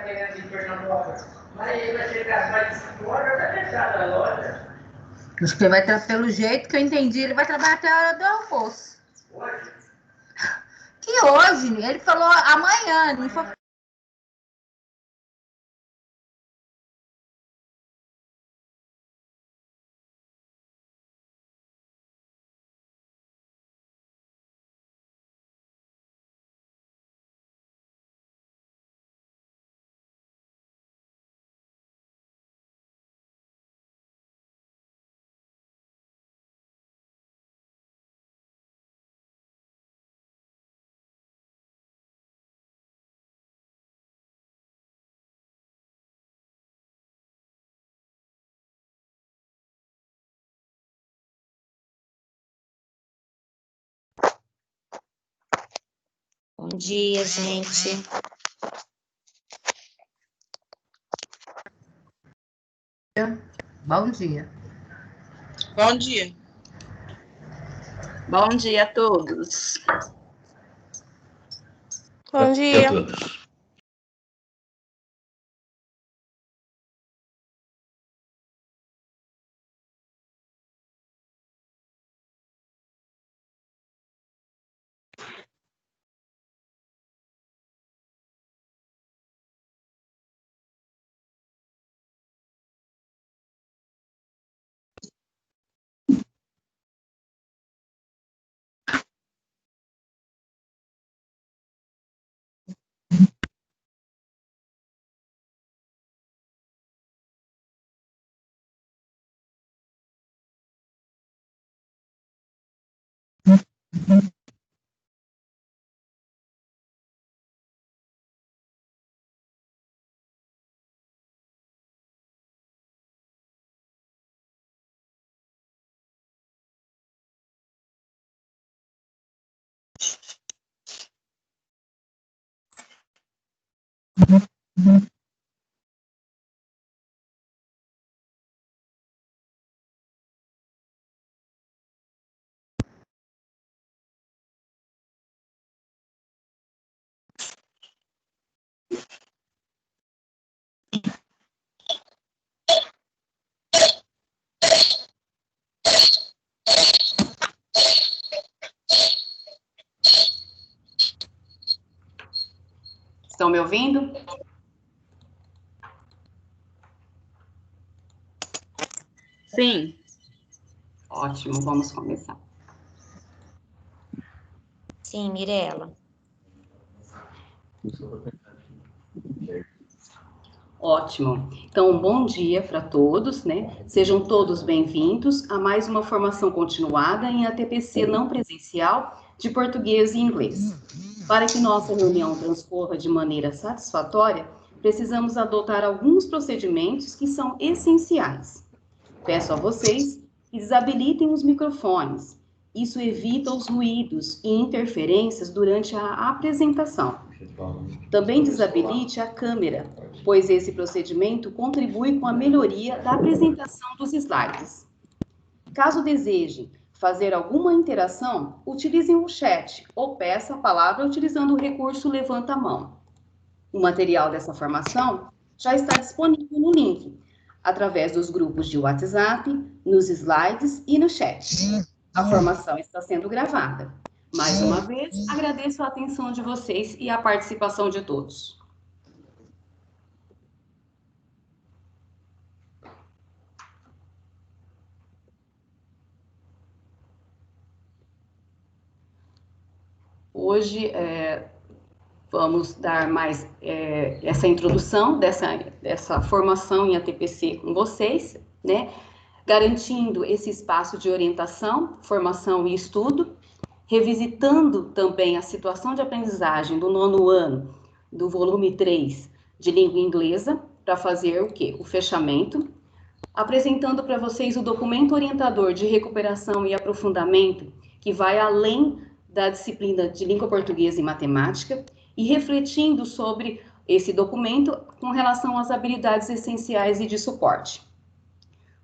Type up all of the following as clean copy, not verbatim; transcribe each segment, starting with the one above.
querendo ir para a loja. Mas ele vai chegar mais de 5 horas, vai fechar a loja. Acho que ele vai trabalhar, pelo jeito que eu entendi, ele vai trabalhar até a hora do almoço. Hoje? Que hoje? Ele falou amanhã, não foi? Bom dia, gente. Bom dia. Bom dia. Bom dia a todos. Bom dia. A todos. Estão me ouvindo? Sim. Ótimo, vamos começar. Sim, Mirela. Ótimo. Então, bom dia para todos, né? Sejam todos bem-vindos a mais uma formação continuada em ATPC não presencial de português e inglês. Para que nossa reunião transcorra de maneira satisfatória, precisamos adotar alguns procedimentos que são essenciais. Peço a vocês que desabilitem os microfones. Isso evita os ruídos e interferências durante a apresentação. Também desabilite a câmera, pois esse procedimento contribui com a melhoria da apresentação dos slides. Caso desejem fazer alguma interação, utilizem o chat ou peça a palavra utilizando o recurso Levanta a Mão. O material dessa formação já está disponível no link, através dos grupos de WhatsApp, nos slides e no chat. A formação está sendo gravada. Mais uma vez, agradeço a atenção de vocês e a participação de todos. Hoje, vamos dar mais essa introdução dessa formação em ATPC com vocês, né? Garantindo esse espaço de orientação, formação e estudo, revisitando também a situação de aprendizagem do 9º ano, do volume 3 de língua inglesa, para fazer o quê? O fechamento, apresentando para vocês o documento orientador de recuperação e aprofundamento, que vai além da disciplina de língua portuguesa e matemática, e refletindo sobre esse documento com relação às habilidades essenciais e de suporte.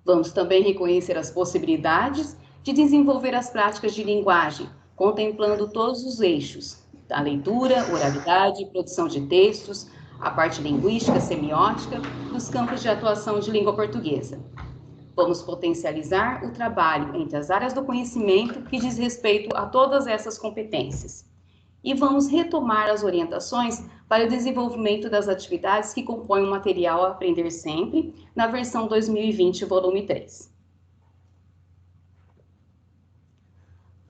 Vamos também reconhecer as possibilidades de desenvolver as práticas de linguagem, contemplando todos os eixos, da leitura, oralidade, produção de textos, a parte linguística, semiótica, dos campos de atuação de língua portuguesa. Vamos potencializar o trabalho entre as áreas do conhecimento que diz respeito a todas essas competências. E vamos retomar as orientações para o desenvolvimento das atividades que compõem o material Aprender Sempre, na versão 2020, volume 3.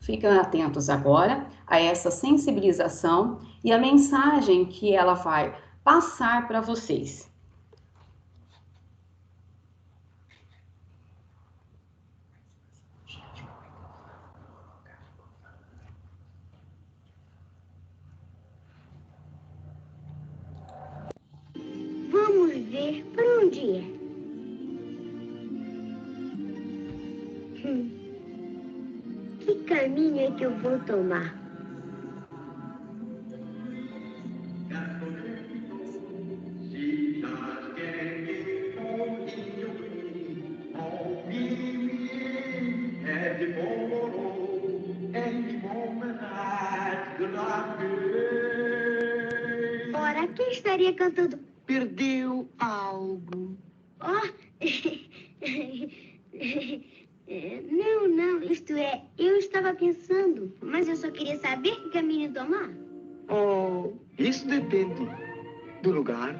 Fiquem atentos agora a essa sensibilização e a mensagem que ela vai passar para vocês. Vamos ver por um dia. Que caminho é que eu vou tomar? Ora, quem estaria cantando? Perdeu algo. Oh! Não, isto é, eu estava pensando, mas eu só queria saber que caminho tomar. Oh, isso depende do lugar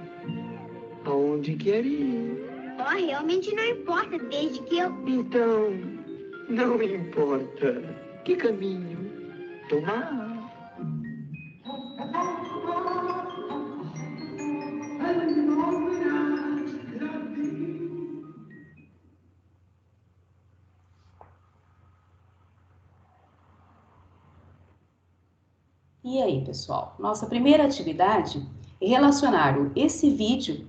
aonde quer ir. Oh, realmente não importa, desde que eu... Então, não importa que caminho tomar. E aí, pessoal? Nossa primeira atividade é relacionar esse vídeo,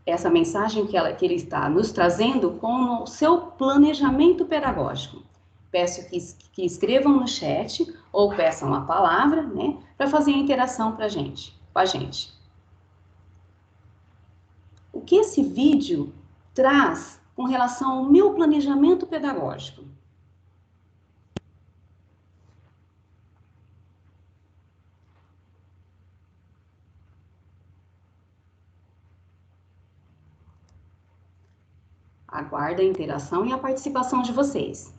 essa mensagem que ele está nos trazendo, com o seu planejamento pedagógico. Peço que escrevam no chat ou peçam a palavra, né, para fazer a interação com a gente. O que esse vídeo traz com relação ao meu planejamento pedagógico? Aguardo a interação e a participação de vocês.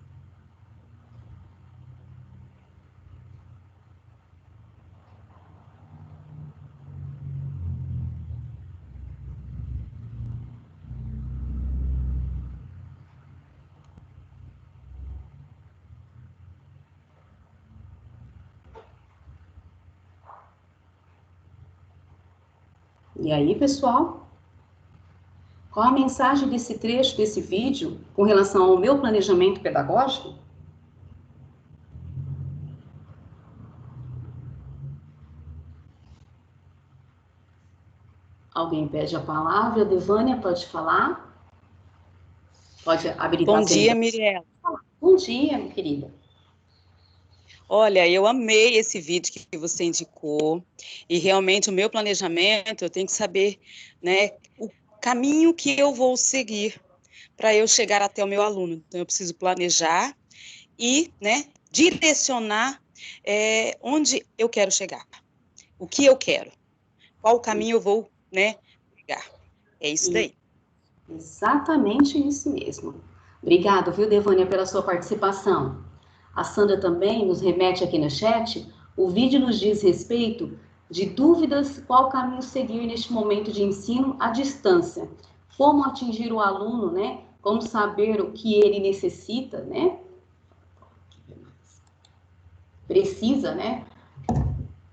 E aí, pessoal? Qual a mensagem desse trecho, desse vídeo, com relação ao meu planejamento pedagógico? Alguém pede a palavra? Devânia, pode falar? Pode habilitar. Bom dia, Mirella. Bom dia, minha querida. Olha, eu amei esse vídeo que você indicou, e realmente o meu planejamento, eu tenho que saber, né, o caminho que eu vou seguir para eu chegar até o meu aluno. Então, eu preciso planejar e, né, direcionar onde eu quero chegar, o que eu quero, qual caminho eu vou, né, pegar. É isso daí. Exatamente isso mesmo. Obrigado, viu, Devânia, pela sua participação. A Sandra também nos remete aqui no chat, o vídeo nos diz respeito de dúvidas qual caminho seguir neste momento de ensino à distância. Como atingir o aluno, né? Como saber o que ele necessita, né? Precisa, né?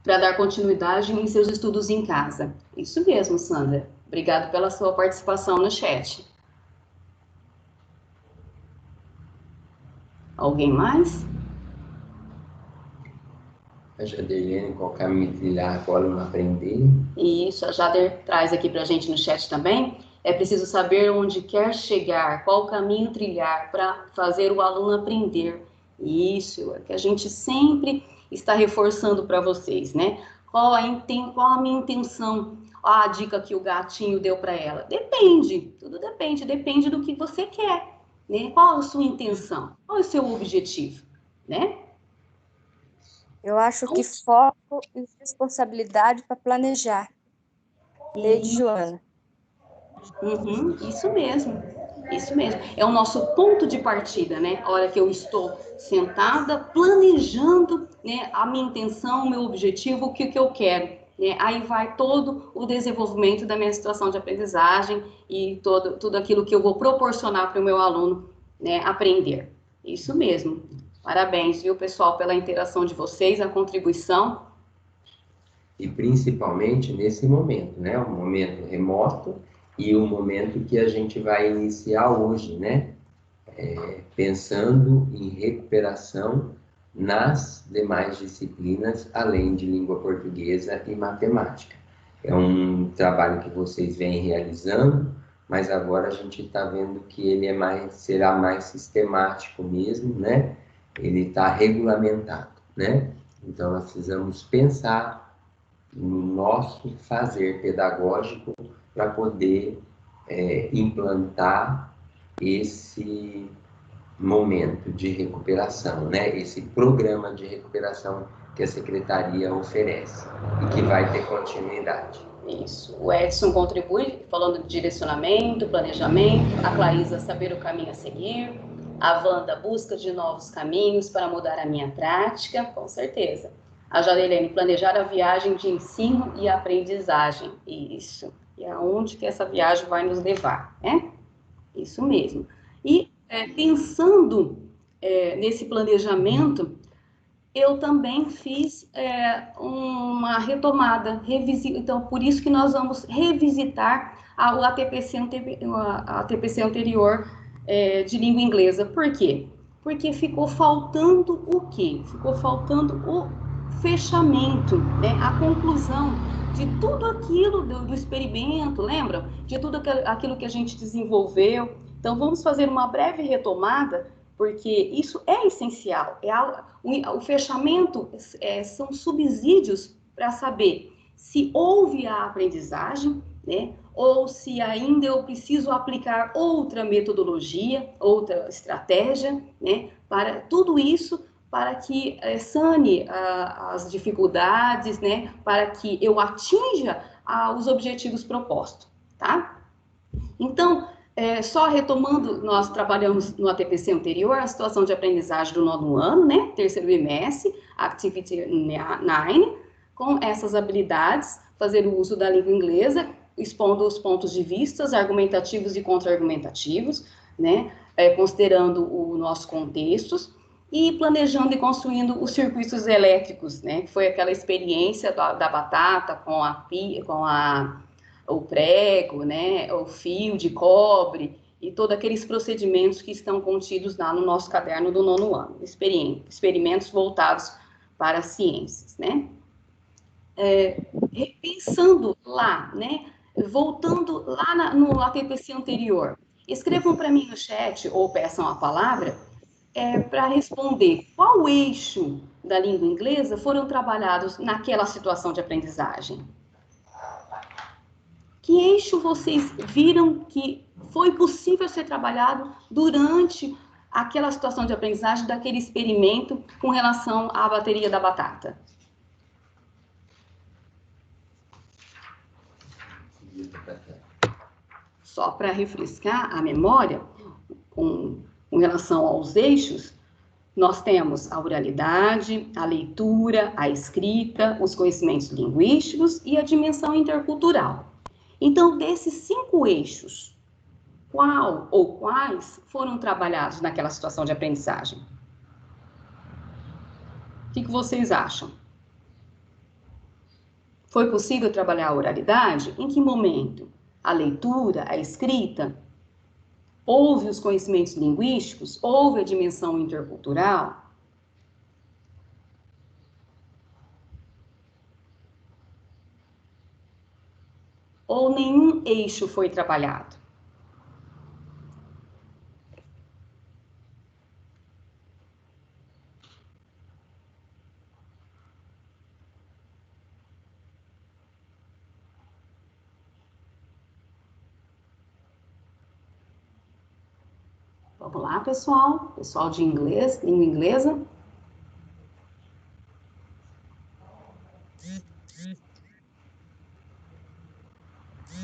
Para dar continuidade em seus estudos em casa. Isso mesmo, Sandra. Obrigado pela sua participação no chat. Alguém mais? A Jaderlene, qual caminho trilhar para o aluno aprender? Isso, a Jader traz aqui para a gente no chat também. É preciso saber onde quer chegar, qual caminho trilhar para fazer o aluno aprender. Isso, é que a gente sempre está reforçando para vocês, né? Qual a minha intenção? A dica que o gatinho deu para ela. Depende, tudo depende do que você quer, né? Qual a sua intenção? Qual é o seu objetivo, né? Eu acho que foco e responsabilidade para planejar. Lady Joana. Isso mesmo. Isso mesmo. É o nosso ponto de partida, né? A hora que eu estou sentada, planejando, né, a minha intenção, o meu objetivo, o que eu quero. Né? Aí vai todo o desenvolvimento da minha situação de aprendizagem e tudo aquilo que eu vou proporcionar para o meu aluno, né, aprender. Isso mesmo. Parabéns, viu, pessoal, pela interação de vocês, a contribuição. E principalmente nesse momento, né? Um momento remoto e um momento que a gente vai iniciar hoje, né? Pensando em recuperação nas demais disciplinas, além de língua portuguesa e matemática. É um trabalho que vocês vêm realizando, mas agora a gente está vendo que ele será mais sistemático mesmo, né? Ele está regulamentado, né? Então, nós precisamos pensar no nosso fazer pedagógico para poder implantar esse momento de recuperação, né? Esse programa de recuperação que a Secretaria oferece e que vai ter continuidade. Isso. O Edson contribui falando de direcionamento, planejamento, a Clarisa saber o caminho a seguir, a Wanda busca de novos caminhos para mudar a minha prática, com certeza. A Jalelene planejar a viagem de ensino e aprendizagem. Isso. E aonde que essa viagem vai nos levar, né? Isso mesmo. E pensando nesse planejamento, eu também fiz uma retomada, então por isso que nós vamos revisitar o ATPC anterior de língua inglesa. Por quê? Porque ficou faltando o quê? Ficou faltando o fechamento, né? A conclusão de tudo aquilo do experimento, lembram? De tudo aquilo que a gente desenvolveu. Então, vamos fazer uma breve retomada, porque isso é essencial. O fechamento são subsídios para saber se houve a aprendizagem, né? Ou se ainda eu preciso aplicar outra metodologia, outra estratégia, né? Para tudo isso, para que sane as dificuldades, né? Para que eu atinja os objetivos propostos, tá? Então, só retomando, nós trabalhamos no ATPC anterior, a situação de aprendizagem do 9º ano, né? Terceiro bimestre, Activity 9, com essas habilidades, fazer o uso da língua inglesa, expondo os pontos de vista argumentativos e contra-argumentativos, né? Considerando os nossos contextos, e planejando e construindo os circuitos elétricos, né? Que foi aquela experiência da batata com o prego, né? O fio de cobre e todos aqueles procedimentos que estão contidos lá no nosso caderno do 9º ano, experimentos voltados para as ciências, né? Repensando lá, né? Voltando lá no ATPC anterior, escrevam para mim no chat ou peçam a palavra para responder qual eixo da língua inglesa foram trabalhados naquela situação de aprendizagem. Que eixo vocês viram que foi possível ser trabalhado durante aquela situação de aprendizagem, daquele experimento com relação à bateria da batata? Só para refrescar a memória, com relação aos eixos, nós temos a oralidade, a leitura, a escrita, os conhecimentos linguísticos e a dimensão intercultural. Então, desses 5 eixos, qual ou quais foram trabalhados naquela situação de aprendizagem? O que vocês acham? Foi possível trabalhar a oralidade? Em que momento? A leitura, a escrita? Houve os conhecimentos linguísticos? Houve a dimensão intercultural? Ou nenhum eixo foi trabalhado? Vamos lá, pessoal. Pessoal de inglês, língua inglesa.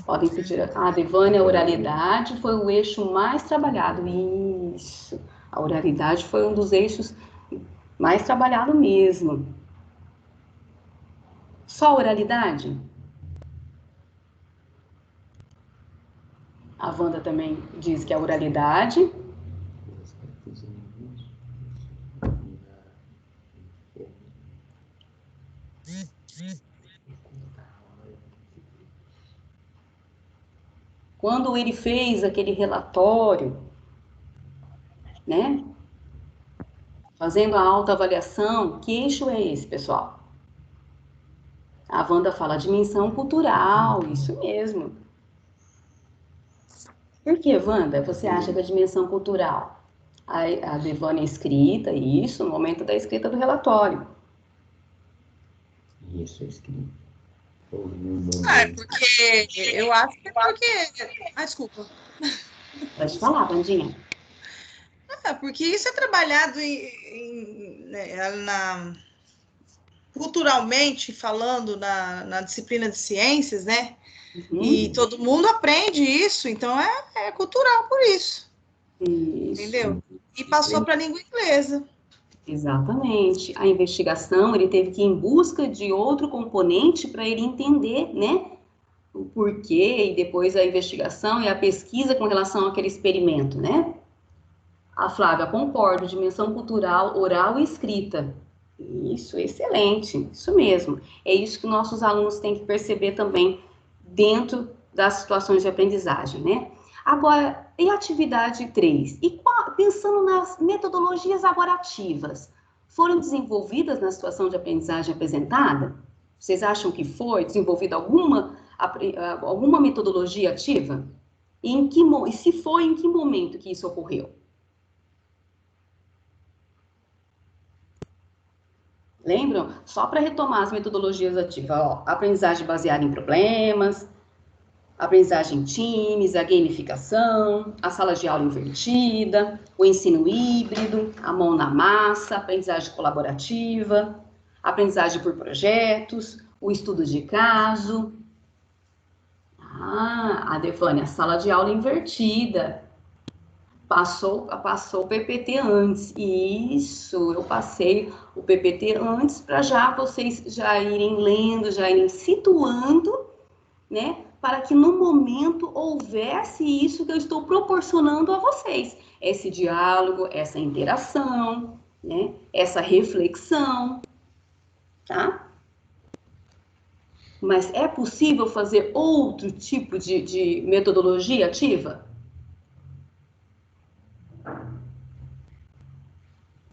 Podem pedir. A Devânia, a oralidade foi o eixo mais trabalhado. Isso. A oralidade foi um dos eixos mais trabalhado mesmo. Só a oralidade? A Wanda também diz que a oralidade. Quando ele fez aquele relatório, né? Fazendo a autoavaliação, que eixo é esse, pessoal? A Wanda fala dimensão cultural, isso mesmo. Por que, Wanda, você acha da dimensão cultural? A Devânia escrita, isso, no momento da escrita do relatório. Isso, escrito. Porque eu acho que é porque... desculpa. Pode falar, Vandinha. Porque isso é trabalhado culturalmente falando na disciplina de ciências, né? Uhum. E todo mundo aprende isso, então é cultural por isso. Entendeu? E passou para a língua inglesa. Exatamente. A investigação, ele teve que ir em busca de outro componente para ele entender, né? O porquê, e depois a investigação e a pesquisa com relação àquele experimento, né? A Flávia, concordo, dimensão cultural, oral e escrita. Isso, excelente, isso mesmo. É isso que nossos alunos têm que perceber também dentro das situações de aprendizagem, né? Agora, e a atividade 3? E pensando nas metodologias agora ativas, foram desenvolvidas na situação de aprendizagem apresentada? Vocês acham que foi desenvolvida alguma metodologia ativa? E se foi, em que momento que isso ocorreu? Lembram? Só para retomar as metodologias ativas, ó, aprendizagem baseada em problemas, aprendizagem em times, a gamificação, a sala de aula invertida, o ensino híbrido, a mão na massa, a aprendizagem colaborativa, a aprendizagem por projetos, o estudo de caso. A Devânia, a sala de aula invertida. Passou o PPT antes. Isso, eu passei o PPT antes para vocês já irem lendo, já irem situando, né? Para que no momento houvesse isso que eu estou proporcionando a vocês. Esse diálogo, essa interação, né? Essa reflexão, tá? Mas é possível fazer outro tipo de metodologia ativa?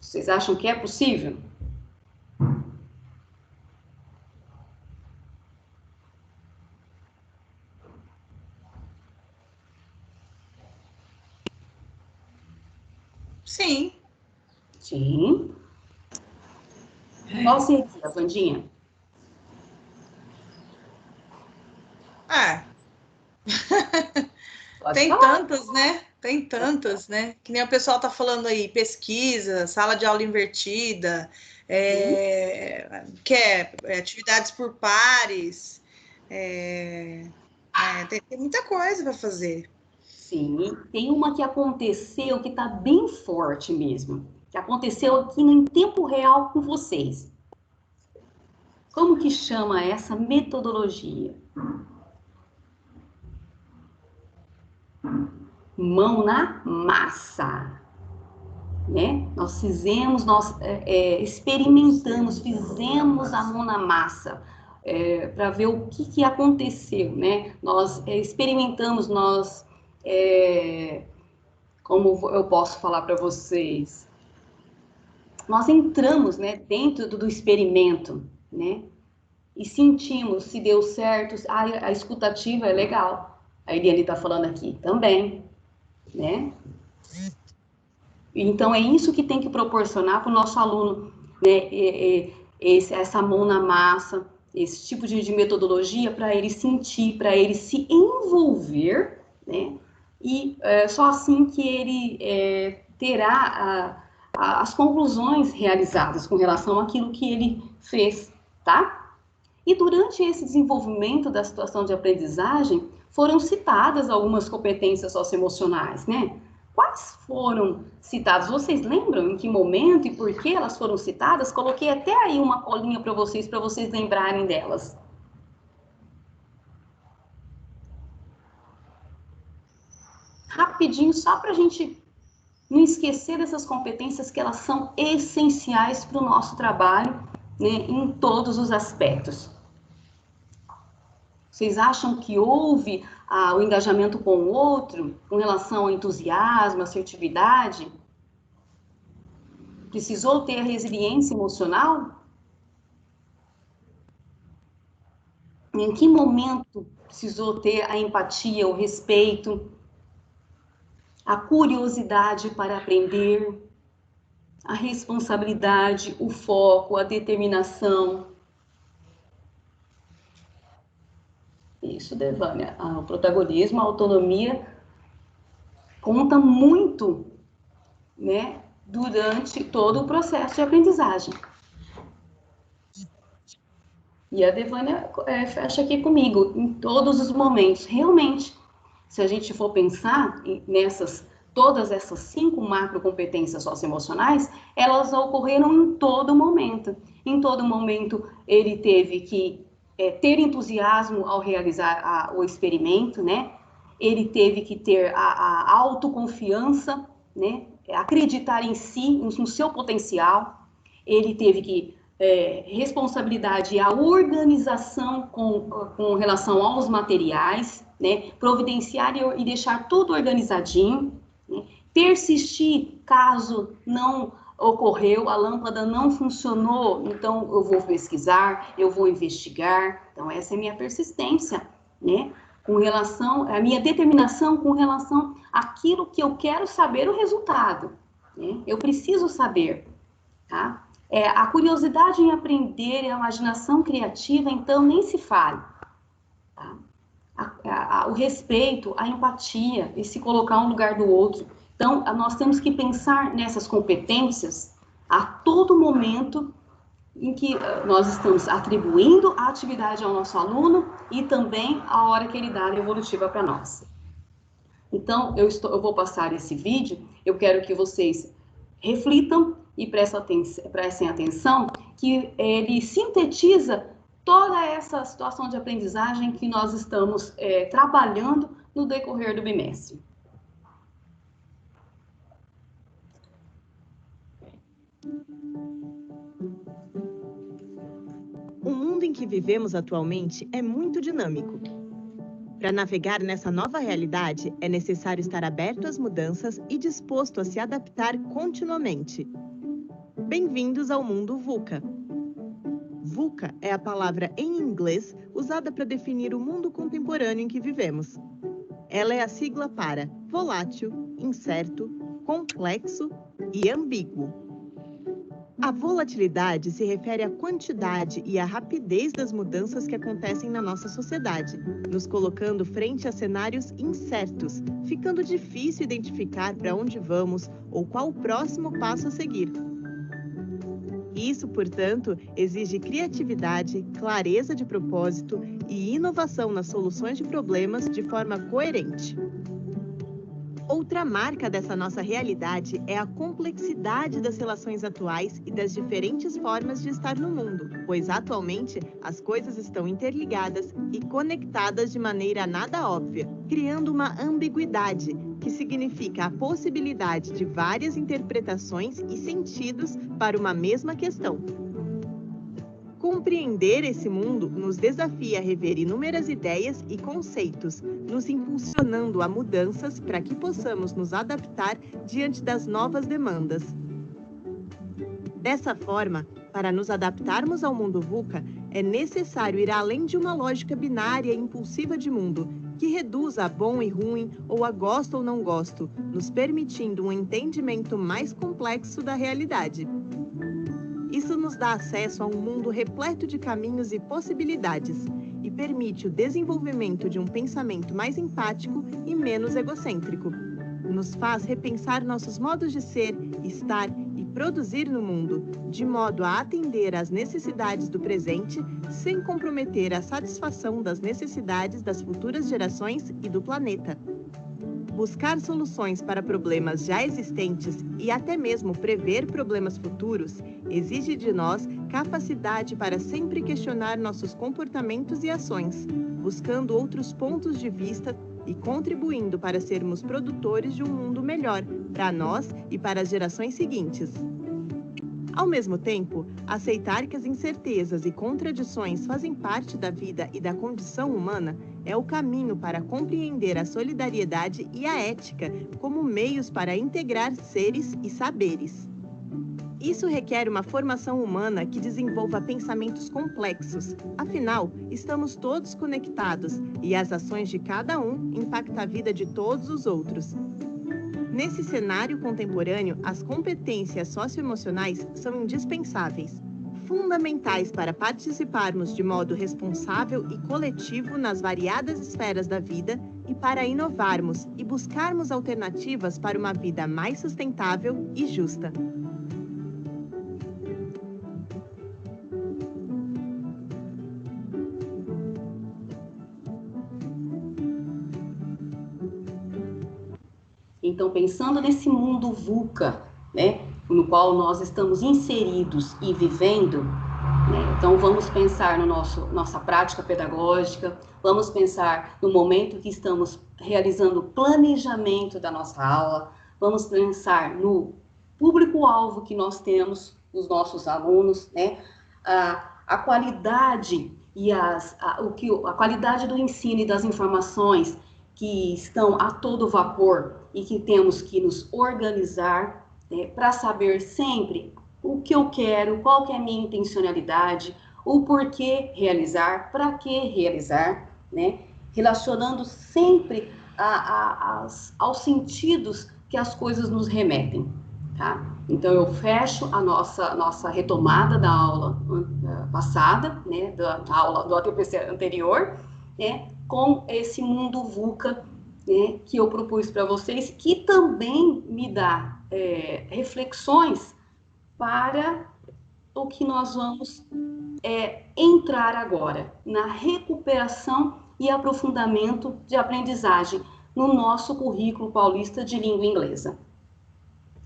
Vocês acham que é possível? Sim. Sim. Qual seria, Vandinha? Tem tantas, né? Tem tantas, né? Que nem o pessoal tá falando aí, pesquisa, sala de aula invertida, atividades por pares, tem muita coisa para fazer. Sim, tem uma que aconteceu que tá bem forte mesmo, que aconteceu aqui em tempo real com vocês. Como que chama essa metodologia? Mão na massa, né? Nós experimentamos, fizemos a mão na massa para ver o que aconteceu, né? Nós experimentamos, como eu posso falar para vocês? Nós entramos, né, dentro do experimento, né? E sentimos se deu certo. A escutativa é legal. A Eliane está falando aqui também, né? Então, é isso que tem que proporcionar para o nosso aluno, né? Essa mão na massa, esse tipo de metodologia para ele sentir, para ele se envolver, né? E só assim que ele terá as conclusões realizadas com relação àquilo que ele fez, tá? E durante esse desenvolvimento da situação de aprendizagem, foram citadas algumas competências socioemocionais, né? Quais foram citadas? Vocês lembram em que momento e por que elas foram citadas? Coloquei até aí uma colinha para vocês lembrarem delas. Rapidinho, só para a gente não esquecer dessas competências, que elas são essenciais para o nosso trabalho, né, em todos os aspectos. Vocês acham que houve o engajamento com o outro, com relação ao entusiasmo, assertividade? Precisou ter a resiliência emocional? Em que momento precisou ter a empatia, o respeito, a curiosidade para aprender, a responsabilidade, o foco, a determinação? Isso, Devânia, o protagonismo, a autonomia conta muito, né, durante todo o processo de aprendizagem. E a Devânia fecha aqui comigo, em todos os momentos. Realmente, se a gente for pensar todas essas 5 macrocompetências socioemocionais, elas ocorreram em todo momento. Em todo momento, ele teve que ter entusiasmo ao realizar o experimento, né? Ele teve que ter a autoconfiança, né? Acreditar em si, no seu potencial. Ele teve que responsabilidade e a organização com relação aos materiais, né? Providenciar e deixar tudo organizadinho, né? Persistir caso não ocorreu, a lâmpada não funcionou, então eu vou pesquisar, eu vou investigar. Então essa é a minha persistência, né? Com relação a minha determinação com relação àquilo que eu quero saber o resultado, né? Eu preciso saber, tá? A curiosidade em aprender, a imaginação criativa, então nem se fale, tá? O respeito, a empatia e se colocar um lugar do outro. Então, nós temos que pensar nessas competências a todo momento em que nós estamos atribuindo a atividade ao nosso aluno e também a hora que ele dá a evolutiva para nós. Então, eu vou passar esse vídeo, eu quero que vocês reflitam e prestem atenção que ele sintetiza toda essa situação de aprendizagem que nós estamos trabalhando no decorrer do bimestre. O mundo em que vivemos atualmente é muito dinâmico. Para navegar nessa nova realidade, é necessário estar aberto às mudanças e disposto a se adaptar continuamente. Bem-vindos ao mundo VUCA. VUCA é a palavra em inglês usada para definir o mundo contemporâneo em que vivemos. Ela é a sigla para volátil, incerto, complexo e ambíguo. A volatilidade se refere à quantidade e à rapidez das mudanças que acontecem na nossa sociedade, nos colocando frente a cenários incertos, ficando difícil identificar para onde vamos ou qual o próximo passo a seguir. Isso, portanto, exige criatividade, clareza de propósito e inovação nas soluções de problemas de forma coerente. Outra marca dessa nossa realidade é a complexidade das relações atuais e das diferentes formas de estar no mundo, pois atualmente as coisas estão interligadas e conectadas de maneira nada óbvia, criando uma ambiguidade, que significa a possibilidade de várias interpretações e sentidos para uma mesma questão. Compreender esse mundo nos desafia a rever inúmeras ideias e conceitos, nos impulsionando a mudanças para que possamos nos adaptar diante das novas demandas. Dessa forma, para nos adaptarmos ao mundo VUCA, é necessário ir além de uma lógica binária e impulsiva de mundo, que reduza a bom e ruim ou a gosto ou não gosto, nos permitindo um entendimento mais complexo da realidade. Isso nos dá acesso a um mundo repleto de caminhos e possibilidades e permite o desenvolvimento de um pensamento mais empático e menos egocêntrico. nos faz repensar nossos modos de ser, estar e produzir no mundo, de modo a atender às necessidades do presente, sem comprometer a satisfação das necessidades das futuras gerações e do planeta. Buscar soluções para problemas já existentes e até mesmo prever problemas futuros exige de nós capacidade para sempre questionar nossos comportamentos e ações, buscando outros pontos de vista e contribuindo para sermos produtores de um mundo melhor para nós e para as gerações seguintes. Ao mesmo tempo, aceitar que as incertezas e contradições fazem parte da vida e da condição humana é o caminho para compreender a solidariedade e a ética como meios para integrar seres e saberes. Isso requer uma formação humana que desenvolva pensamentos complexos. Afinal, estamos todos conectados e as ações de cada um impactam a vida de todos os outros. Nesse cenário contemporâneo, as competências socioemocionais são indispensáveis, fundamentais para participarmos de modo responsável e coletivo nas variadas esferas da vida e para inovarmos e buscarmos alternativas para uma vida mais sustentável e justa. Então, pensando nesse mundo VUCA, né, no qual nós estamos inseridos e vivendo, né, então vamos pensar no nossa prática pedagógica, vamos pensar no momento que estamos realizando o planejamento da nossa aula, vamos pensar no público-alvo que nós temos, os nossos alunos, né, a qualidade e a qualidade do ensino e das informações que estão a todo vapor e que temos que nos organizar, né, para saber sempre o que eu quero, qual que é a minha intencionalidade, o porquê realizar, para que realizar, né, relacionando sempre aos sentidos que as coisas nos remetem, tá? Então, eu fecho a nossa retomada da aula passada, né, da aula do ATPC anterior, né, com esse mundo VUCA, né, que eu propus para vocês, que também me dá reflexões para o que nós vamos entrar agora, na recuperação e aprofundamento de aprendizagem no nosso currículo paulista de língua inglesa,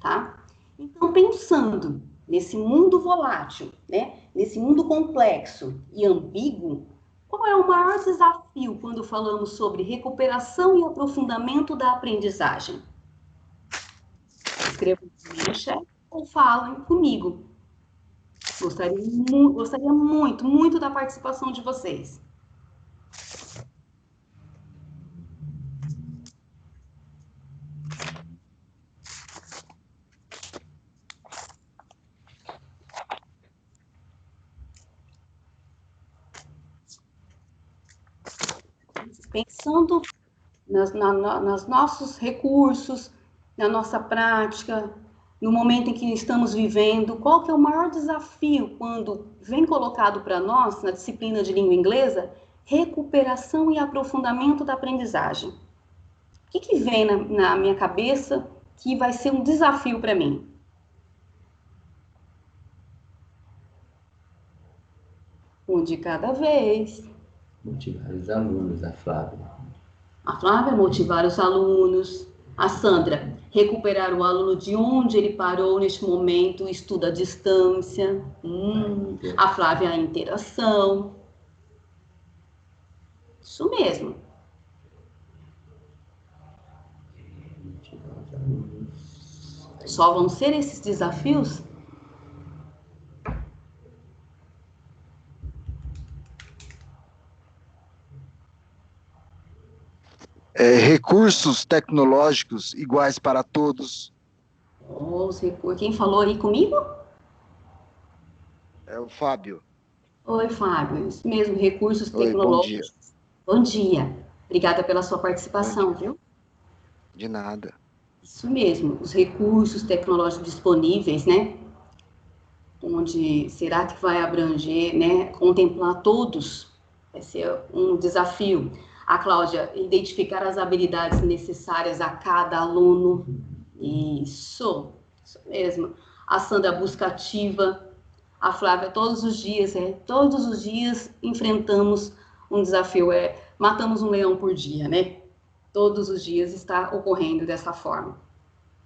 tá? Então, pensando nesse mundo volátil, né, nesse mundo complexo e ambíguo, qual é o maior desafio quando falamos sobre recuperação e aprofundamento da aprendizagem? Escrevam no chat ou falem comigo. Gostaria muito, muito da participação de vocês. Pensando nos nossos recursos, na nossa prática, no momento em que estamos vivendo, qual que é o maior desafio quando vem colocado para nós, na disciplina de língua inglesa, recuperação e aprofundamento da aprendizagem? O que vem na minha cabeça que vai ser um desafio para mim? Um de cada vez. Motivar os alunos, a Flávia. A Flávia, motivar os alunos. A Sandra, recuperar o aluno de onde ele parou neste momento, estudo à distância. A Flávia, a interação. Isso mesmo. Só vão ser esses desafios? Recursos tecnológicos iguais para todos. Quem falou aí comigo? É o Fábio. Oi, Fábio. Isso mesmo, recursos tecnológicos. Bom dia. Obrigada pela sua participação, viu? De nada. Isso mesmo, os recursos tecnológicos disponíveis, né? Onde será que vai abranger, né? Contemplar todos? Vai ser um desafio. A Cláudia, identificar as habilidades necessárias a cada aluno. Isso mesmo. A Sandra, busca ativa. A Flávia, todos os dias enfrentamos um desafio, matamos um leão por dia, né? Todos os dias está ocorrendo dessa forma.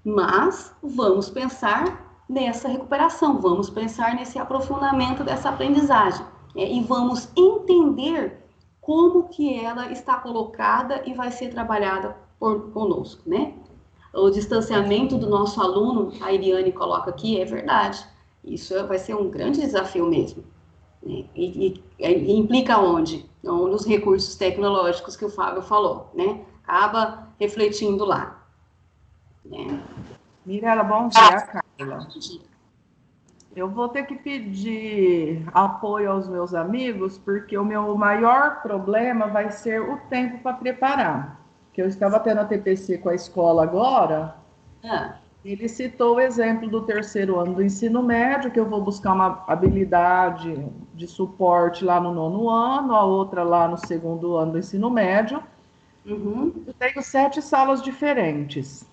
Mas vamos pensar nessa recuperação, vamos pensar nesse aprofundamento dessa aprendizagem, e vamos entender como que ela está colocada e vai ser trabalhada conosco, né? O distanciamento do nosso aluno, a Iriane coloca aqui, é verdade. Isso vai ser um grande desafio mesmo. Né? E implica onde? Nos recursos tecnológicos que o Fábio falou, né? Acaba refletindo lá. Né? Mirela, bom dia, Carla. Eu vou ter que pedir apoio aos meus amigos, porque o meu maior problema vai ser o tempo para preparar. Que eu estava tendo a TPC com a escola agora, ele citou o exemplo do 3º ano do ensino médio, que eu vou buscar uma habilidade de suporte lá no 9º ano, a outra lá no 2º ano do ensino médio. Eu tenho 7 salas diferentes.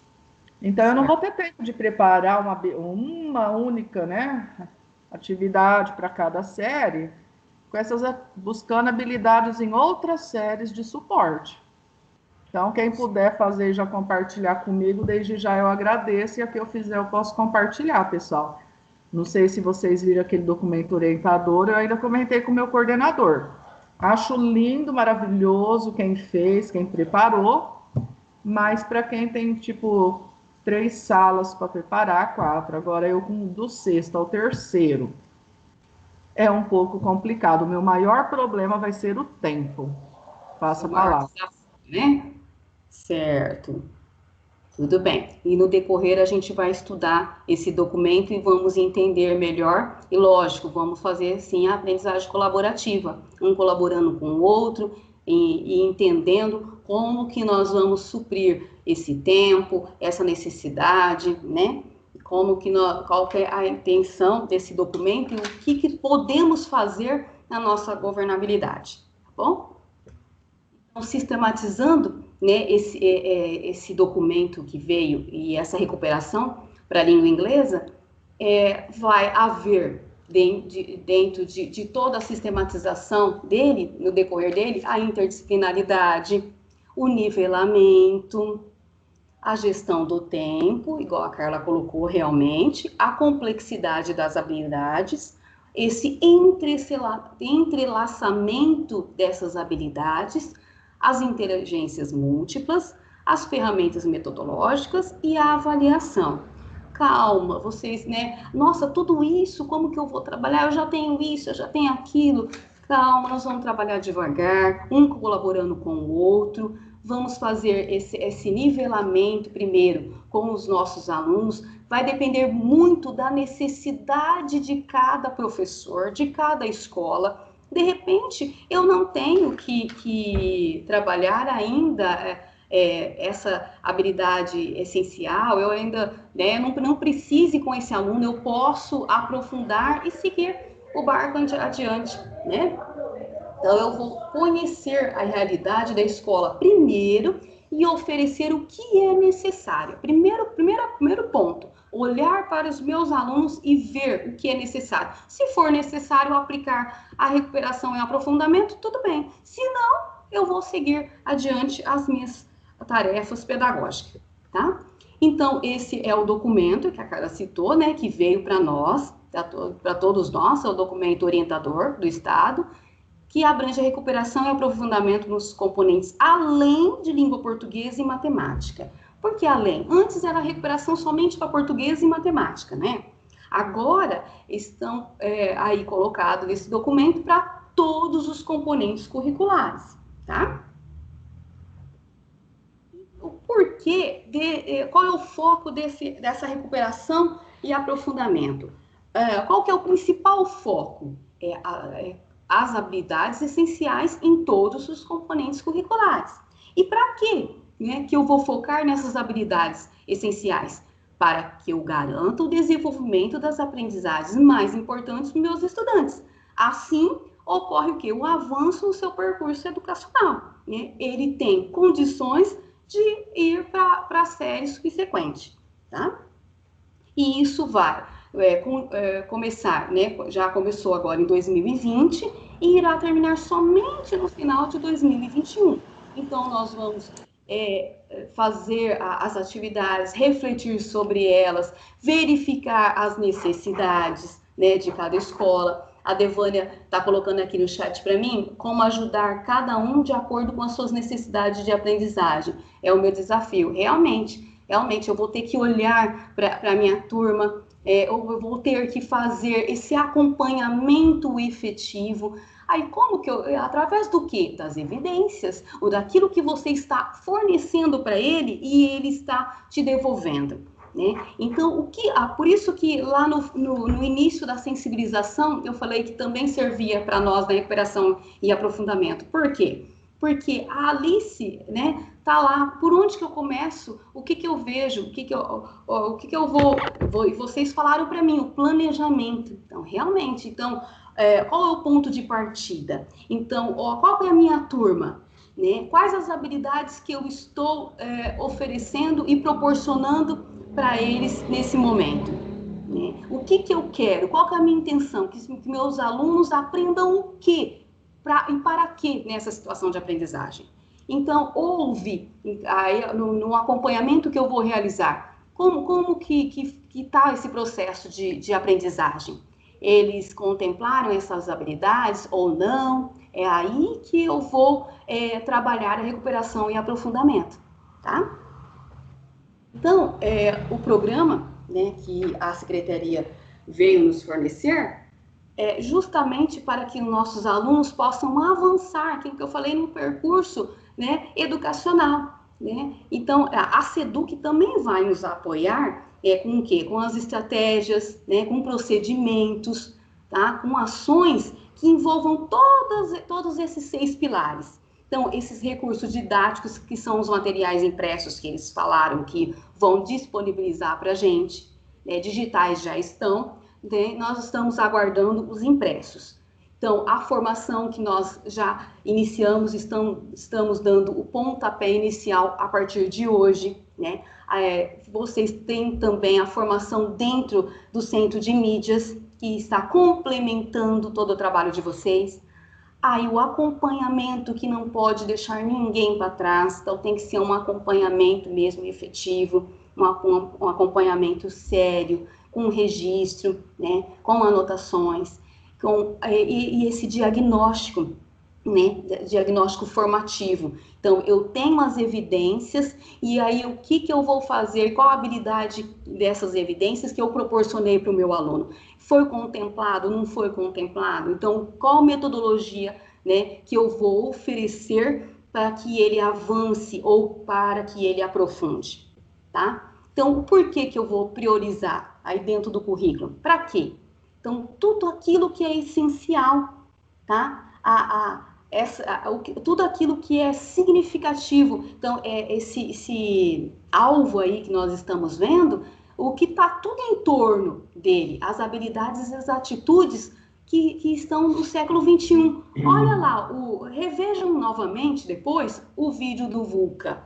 Então, eu não vou ter tempo de preparar uma única, né, atividade para cada série, buscando habilidades em outras séries de suporte. Então, quem puder fazer e já compartilhar comigo, desde já eu agradeço, e a que eu fizer eu posso compartilhar, pessoal. Não sei se vocês viram aquele documento orientador, eu ainda comentei com o meu coordenador. Acho lindo, maravilhoso quem fez, quem preparou, mas para quem tem, tipo, 3 salas para preparar, 4. Agora, eu do 6º ao 3º, é um pouco complicado. O meu maior problema vai ser o tempo. Passa a palavra. Né? Certo. Tudo bem. E no decorrer a gente vai estudar esse documento e vamos entender melhor. E lógico, vamos fazer sim a aprendizagem colaborativa, um colaborando com o outro e entendendo como que nós vamos suprir esse tempo, essa necessidade, né? Qual que é a intenção desse documento e o que podemos fazer na nossa governabilidade, tá bom? Então, sistematizando, né, esse documento que veio e essa recuperação para a língua inglesa, vai haver, dentro de toda a sistematização dele, no decorrer dele, a interdisciplinaridade, o nivelamento, a gestão do tempo, igual a Carla colocou realmente, a complexidade das habilidades, esse entrelaçamento dessas habilidades, as inteligências múltiplas, as ferramentas metodológicas e a avaliação. Calma, vocês, né? Nossa, tudo isso, como que eu vou trabalhar? Eu já tenho isso, eu já tenho aquilo. Calma, nós vamos trabalhar devagar, um colaborando com o outro. Vamos fazer esse nivelamento primeiro com os nossos alunos. Vai depender muito da necessidade de cada professor, de cada escola. De repente, eu não tenho que trabalhar ainda essa habilidade essencial, eu ainda, né, não precise com esse aluno, eu posso aprofundar e seguir o barco adiante, né? Então, eu vou conhecer a realidade da escola primeiro e oferecer o que é necessário. Primeiro ponto, olhar para os meus alunos e ver o que é necessário. Se for necessário aplicar a recuperação e aprofundamento, tudo bem. Se não, eu vou seguir adiante as minhas tarefas pedagógicas, tá? Então, esse é o documento que a Carla citou, né, que veio para nós, para todos nós, é o documento orientador do Estado, que abrange a recuperação e aprofundamento nos componentes além de língua portuguesa e matemática. Por que além? Antes era a recuperação somente para português e matemática, né? Agora estão aí colocados nesse documento para todos os componentes curriculares, tá? O porquê, qual é o foco dessa recuperação e aprofundamento? Qual que é o principal foco? As habilidades essenciais em todos os componentes curriculares. E para quê? Que eu vou focar nessas habilidades essenciais? Para que eu garanta o desenvolvimento das aprendizagens mais importantes para os meus estudantes. Assim, ocorre o quê? O avanço no seu percurso educacional, né? Ele tem condições de ir para a série subsequente, tá? E isso vai começar, né? Já começou agora em 2020 e irá terminar somente no final de 2021. Então, nós vamos fazer as atividades, refletir sobre elas, verificar as necessidades, né, de cada escola. A Devânia está colocando aqui no chat para mim como ajudar cada um de acordo com as suas necessidades de aprendizagem. É o meu desafio. Realmente, eu vou ter que olhar para a minha turma, eu vou ter que fazer esse acompanhamento efetivo. Aí, como que através do quê? Das evidências, ou daquilo que você está fornecendo para ele e ele está te devolvendo, né? Então, por isso que lá no início da sensibilização, eu falei que também servia para nós na recuperação e aprofundamento. Por quê? Porque a Alice, né, tá lá, por onde que eu começo, o que que eu vejo, o que que eu vou, e vocês falaram para mim, o planejamento. Então, realmente, qual é o ponto de partida? Então, qual é a minha turma? Né? Quais as habilidades que eu estou oferecendo e proporcionando para eles nesse momento? Né? O que que eu quero? Qual que é a minha intenção? Que meus alunos aprendam o quê? E para quê nessa situação de aprendizagem? Então, no acompanhamento que eu vou realizar, como que está esse processo de aprendizagem? Eles contemplaram essas habilidades ou não? É aí que eu vou trabalhar a recuperação e aprofundamento, tá? Então, o programa, né, que a Secretaria veio nos fornecer é justamente para que nossos alunos possam avançar, aquilo que eu falei no percurso, né, educacional, né? Então, a SEDUC também vai nos apoiar com o quê? Com as estratégias, né, com procedimentos, tá? Com ações que envolvam todos esses 6 pilares. Então, esses recursos didáticos, que são os materiais impressos que eles falaram que vão disponibilizar para a gente, né, digitais já estão, né, nós estamos aguardando os impressos. Então, a formação que nós já iniciamos, estamos dando o pontapé inicial a partir de hoje, né? Vocês têm também a formação dentro do Centro de Mídias, que está complementando todo o trabalho de vocês. Aí o acompanhamento, que não pode deixar ninguém para trás, então tem que ser um acompanhamento mesmo efetivo, um acompanhamento sério, com registro, né, com anotações, e esse diagnóstico, né, diagnóstico formativo. Então, eu tenho as evidências, e aí o que eu vou fazer, qual a habilidade dessas evidências que eu proporcionei para o meu aluno? Foi contemplado, não foi contemplado? Então, qual metodologia, né, que eu vou oferecer para que ele avance ou para que ele aprofunde, tá? Então, por que eu vou priorizar aí dentro do currículo? Para quê? Então, tudo aquilo que é essencial, tá? Tudo aquilo que é significativo. Então, esse alvo aí que nós estamos vendo, o que está tudo em torno dele, as habilidades e as atitudes que estão no século XXI. Olha lá, revejam novamente depois o vídeo do VUCA.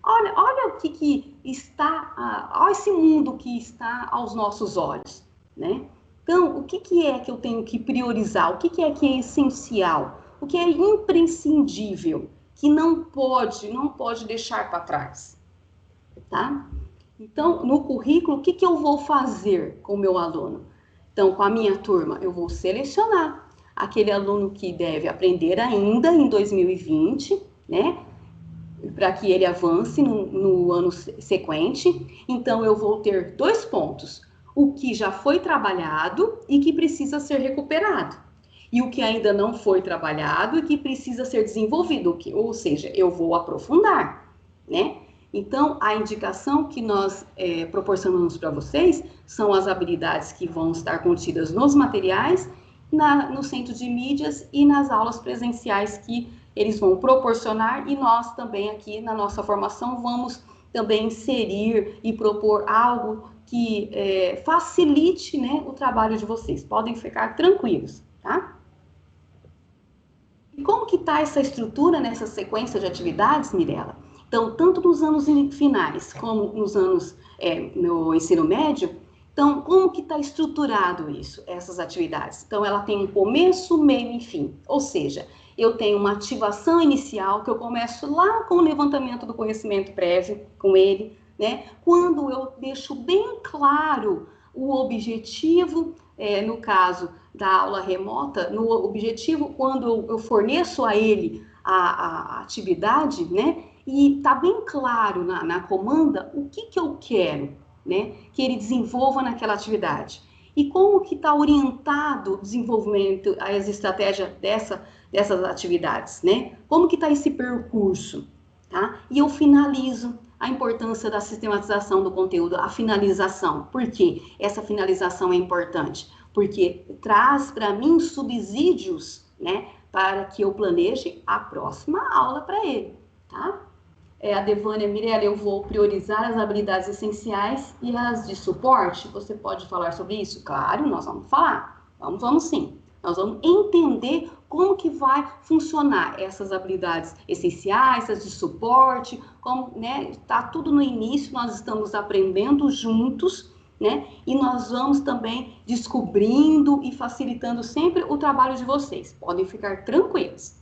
Olha o que está, olha esse mundo que está aos nossos olhos, né? Então, o que é que eu tenho que priorizar? O que é essencial? O que é imprescindível? Que não pode deixar para trás, tá? Então, no currículo, o que eu vou fazer com o meu aluno? Então, com a minha turma, eu vou selecionar aquele aluno que deve aprender ainda em 2020, né? Para que ele avance no ano sequente. Então, eu vou ter 2 pontos. O que já foi trabalhado e que precisa ser recuperado. E o que ainda não foi trabalhado e que precisa ser desenvolvido. Ou seja, eu vou aprofundar, né? Então, a indicação que nós proporcionamos para vocês são as habilidades que vão estar contidas nos materiais, no Centro de Mídias e nas aulas presenciais que eles vão proporcionar, e nós também aqui na nossa formação vamos também inserir e propor algo que facilite, né, o trabalho de vocês. Podem ficar tranquilos, tá? E como que está essa estrutura nessa sequência de atividades, Mirella? Então, tanto nos anos finais como nos anos no ensino médio, então, como que está estruturado isso, essas atividades? Então, ela tem um começo, meio e fim. Ou seja, eu tenho uma ativação inicial, que eu começo lá com o levantamento do conhecimento prévio, com ele, né? Quando eu deixo bem claro o objetivo, no caso da aula remota, no objetivo quando eu forneço a ele a atividade, né? E está bem claro na comanda o que eu quero, né? Que ele desenvolva naquela atividade. E como que está orientado o desenvolvimento, as estratégias dessas atividades, né? Como que está esse percurso, tá? E eu finalizo a importância da sistematização do conteúdo, a finalização. Por quê? Essa finalização é importante? Porque traz para mim subsídios, né? Para que eu planeje a próxima aula para ele, tá? A Devânia, Mirella, eu vou priorizar as habilidades essenciais e as de suporte. Você pode falar sobre isso? Claro, nós vamos falar. Vamos sim. Nós vamos entender como que vai funcionar essas habilidades essenciais, as de suporte, como, né? Tá tudo no início, nós estamos aprendendo juntos, né? E nós vamos também descobrindo e facilitando sempre o trabalho de vocês. Podem ficar tranquilos.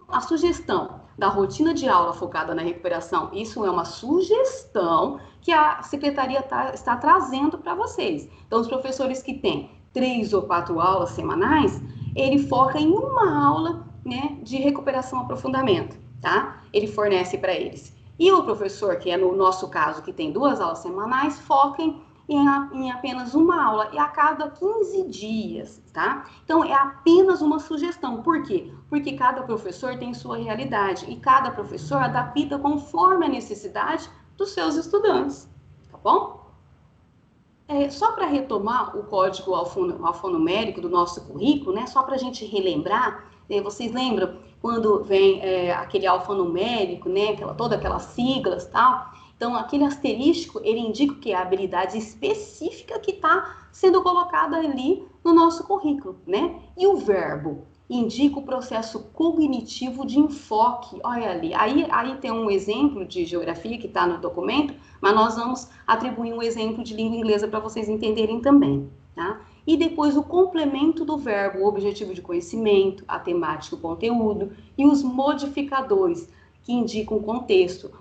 A sugestão da rotina de aula focada na recuperação, isso é uma sugestão que a secretaria está trazendo para vocês. Então, os professores que têm 3 ou 4 aulas semanais, ele foca em uma aula, né, de recuperação e aprofundamento, tá? Ele fornece para eles. E o professor, que é no nosso caso, que tem 2 aulas semanais, foca em apenas uma aula, e a cada 15 dias, tá? Então, é apenas uma sugestão. Por quê? Porque cada professor tem sua realidade, e cada professor adapta conforme a necessidade dos seus estudantes, tá bom? Só para retomar o código alfanumérico do nosso currículo, né? Só para a gente relembrar, vocês lembram quando vem aquele alfanumérico, né? Todas aquelas siglas e tal? Então, aquele asterístico, ele indica que é a habilidade específica que está sendo colocada ali no nosso currículo, né? E o verbo indica o processo cognitivo de enfoque. Olha ali, aí tem um exemplo de geografia que está no documento, mas nós vamos atribuir um exemplo de língua inglesa para vocês entenderem também, tá? E depois o complemento do verbo, o objetivo de conhecimento, a temática, o conteúdo, e os modificadores, que indicam o contexto,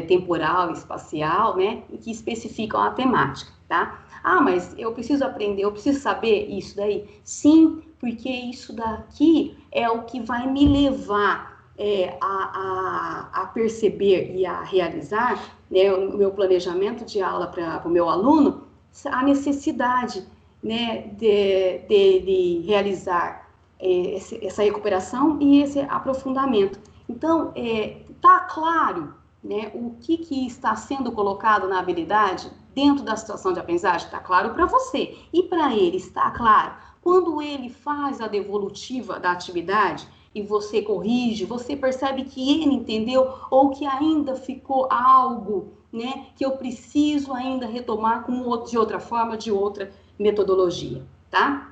temporal, espacial, né, e que especificam a temática, tá? Ah, mas eu preciso aprender, eu preciso saber isso daí? Sim, porque isso daqui é o que vai me levar a perceber e a realizar, né, o meu planejamento de aula para o meu aluno, a necessidade, né, de realizar essa recuperação e esse aprofundamento. Então, tá claro, né, o que está sendo colocado na habilidade dentro da situação de aprendizagem? Está claro para você. E para ele, está claro? Quando ele faz a devolutiva da atividade e você corrige, você percebe que ele entendeu ou que ainda ficou algo, né, que eu preciso ainda retomar de outra forma, de outra metodologia, tá?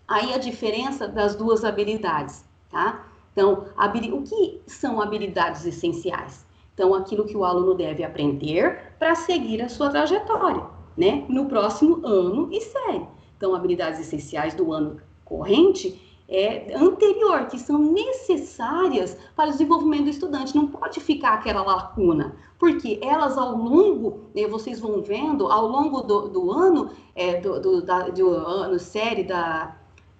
Aí a diferença das duas habilidades, tá? Então, o que são habilidades essenciais? Então, aquilo que o aluno deve aprender para seguir a sua trajetória, né? No próximo ano e série. Então, habilidades essenciais do ano corrente anterior, que são necessárias para o desenvolvimento do estudante. Não pode ficar aquela lacuna, porque elas ao longo, né, vocês vão vendo, ao longo do ano, do ano série,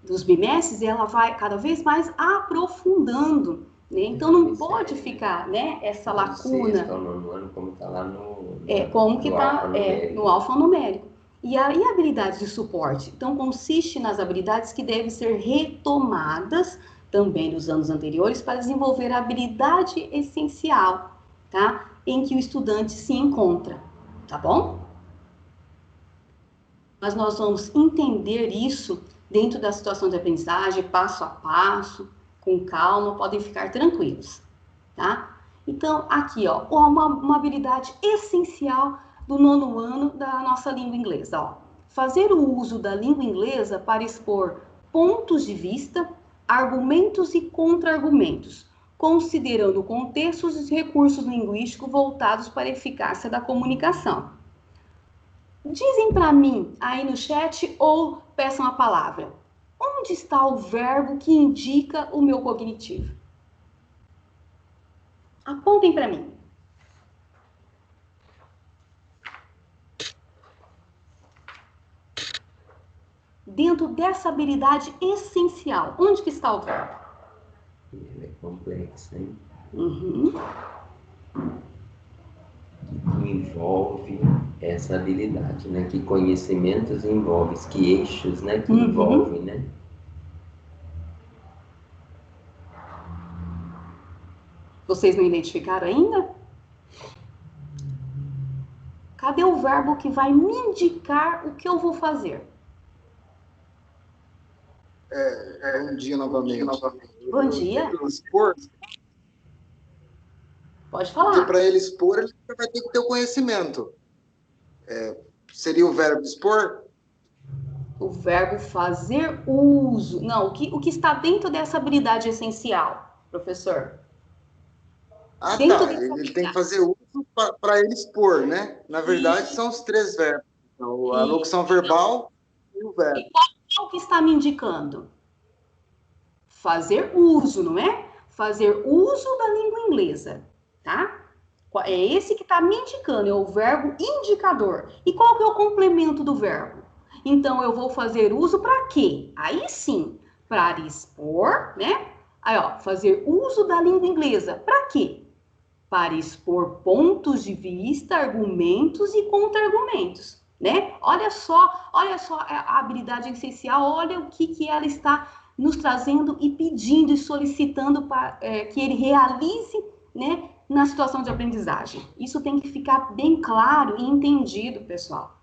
dos bimestres, ela vai cada vez mais aprofundando, né? Então, não pode ficar, né, essa lacuna. Como está lá no como que está no alfanumérico. E aí, habilidades de suporte? Então, consiste nas habilidades que devem ser retomadas também dos anos anteriores para desenvolver a habilidade essencial, tá? Em que o estudante se encontra, tá bom? Mas nós vamos entender isso dentro da situação de aprendizagem, passo a passo, com calma, podem ficar tranquilos, tá? Então, aqui, ó, uma habilidade essencial do 9º ano da nossa língua inglesa, ó. Fazer o uso da língua inglesa para expor pontos de vista, argumentos e contra-argumentos, considerando contextos e recursos linguísticos voltados para a eficácia da comunicação. Dizem para mim aí no chat ou peçam a palavra. Onde está o verbo que indica o meu cognitivo? Apontem para mim. Dentro dessa habilidade essencial, onde que está o verbo? Ele é complexo, hein? Uhum. Que envolve essa habilidade, né? Que conhecimentos envolve, que eixos, né? Que envolve, né? Vocês não identificaram ainda? Cadê o verbo que vai me indicar o que eu vou fazer? Bom dia novamente. Bom dia. Expor, pode falar. porque para ele expor, ele vai ter que ter o conhecimento. Seria o verbo expor? O verbo fazer uso. Não, o que está dentro dessa habilidade essencial, professor? Ah, Dentro tá. dessa Ele tem que fazer uso para ele expor, né? Na verdade, são os três verbos. Então, a locução verbal e o verbo. E qual que está me indicando? Fazer uso, não é? Fazer uso da língua inglesa, tá? É esse que está me indicando, é o verbo indicador. E qual que é o complemento do verbo? Então, eu vou fazer uso para quê? Aí sim, para expor, né? Aí, ó, fazer uso da língua inglesa. Para quê? Para expor pontos de vista, argumentos e contra-argumentos, né? Olha só a habilidade essencial, olha o que ela está nos trazendo e pedindo e solicitando para que ele realize, né, na situação de aprendizagem. Isso tem que ficar bem claro e entendido, pessoal.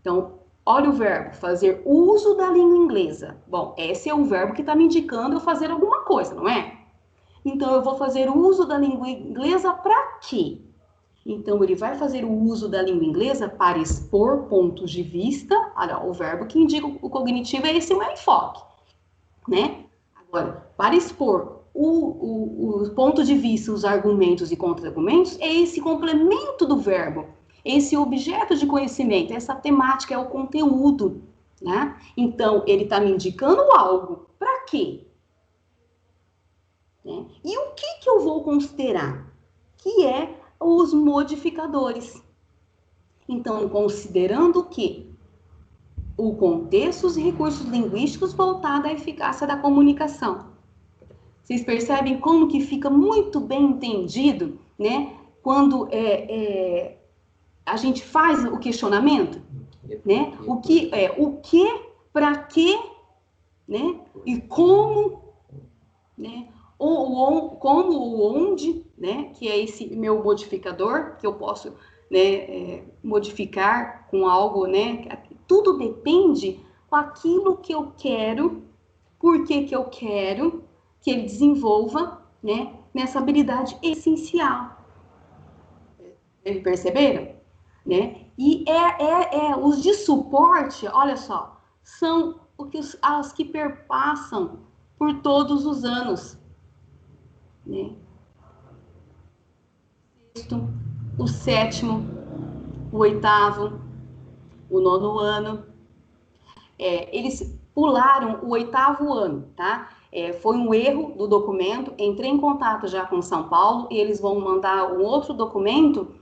Então, olha o verbo, fazer uso da língua inglesa. Bom, esse é o verbo que está me indicando eu fazer alguma coisa, não é? Então, eu vou fazer uso da língua inglesa para quê? Então, ele vai fazer o uso da língua inglesa para expor pontos de vista. Olha, o verbo que indica o cognitivo é esse o meu enfoque, né? Agora, para expor o ponto de vista, os argumentos e contra-argumentos, é esse complemento do verbo, esse objeto de conhecimento, essa temática, é o conteúdo, né? Então, ele está me indicando algo. Para quê? Né? E o que eu vou considerar? Que é os modificadores. Então, considerando o quê? O contexto e recursos linguísticos voltados à eficácia da comunicação. Vocês percebem como que fica muito bem entendido, né? Quando a gente faz o questionamento, né? O que, para quê, né? E como, né? Como ou onde, né? Que é esse meu modificador, que eu posso, né, modificar com algo, né? Tudo depende daquilo que eu quero, por que eu quero que ele desenvolva, né? Nessa habilidade essencial. Perceberam? Né? E os de suporte, olha só, são as que perpassam por todos os anos. Né? O sétimo, o oitavo, o nono ano. Eles pularam o oitavo ano, tá? Foi um erro do documento, entrei em contato já com São Paulo e eles vão mandar um outro documento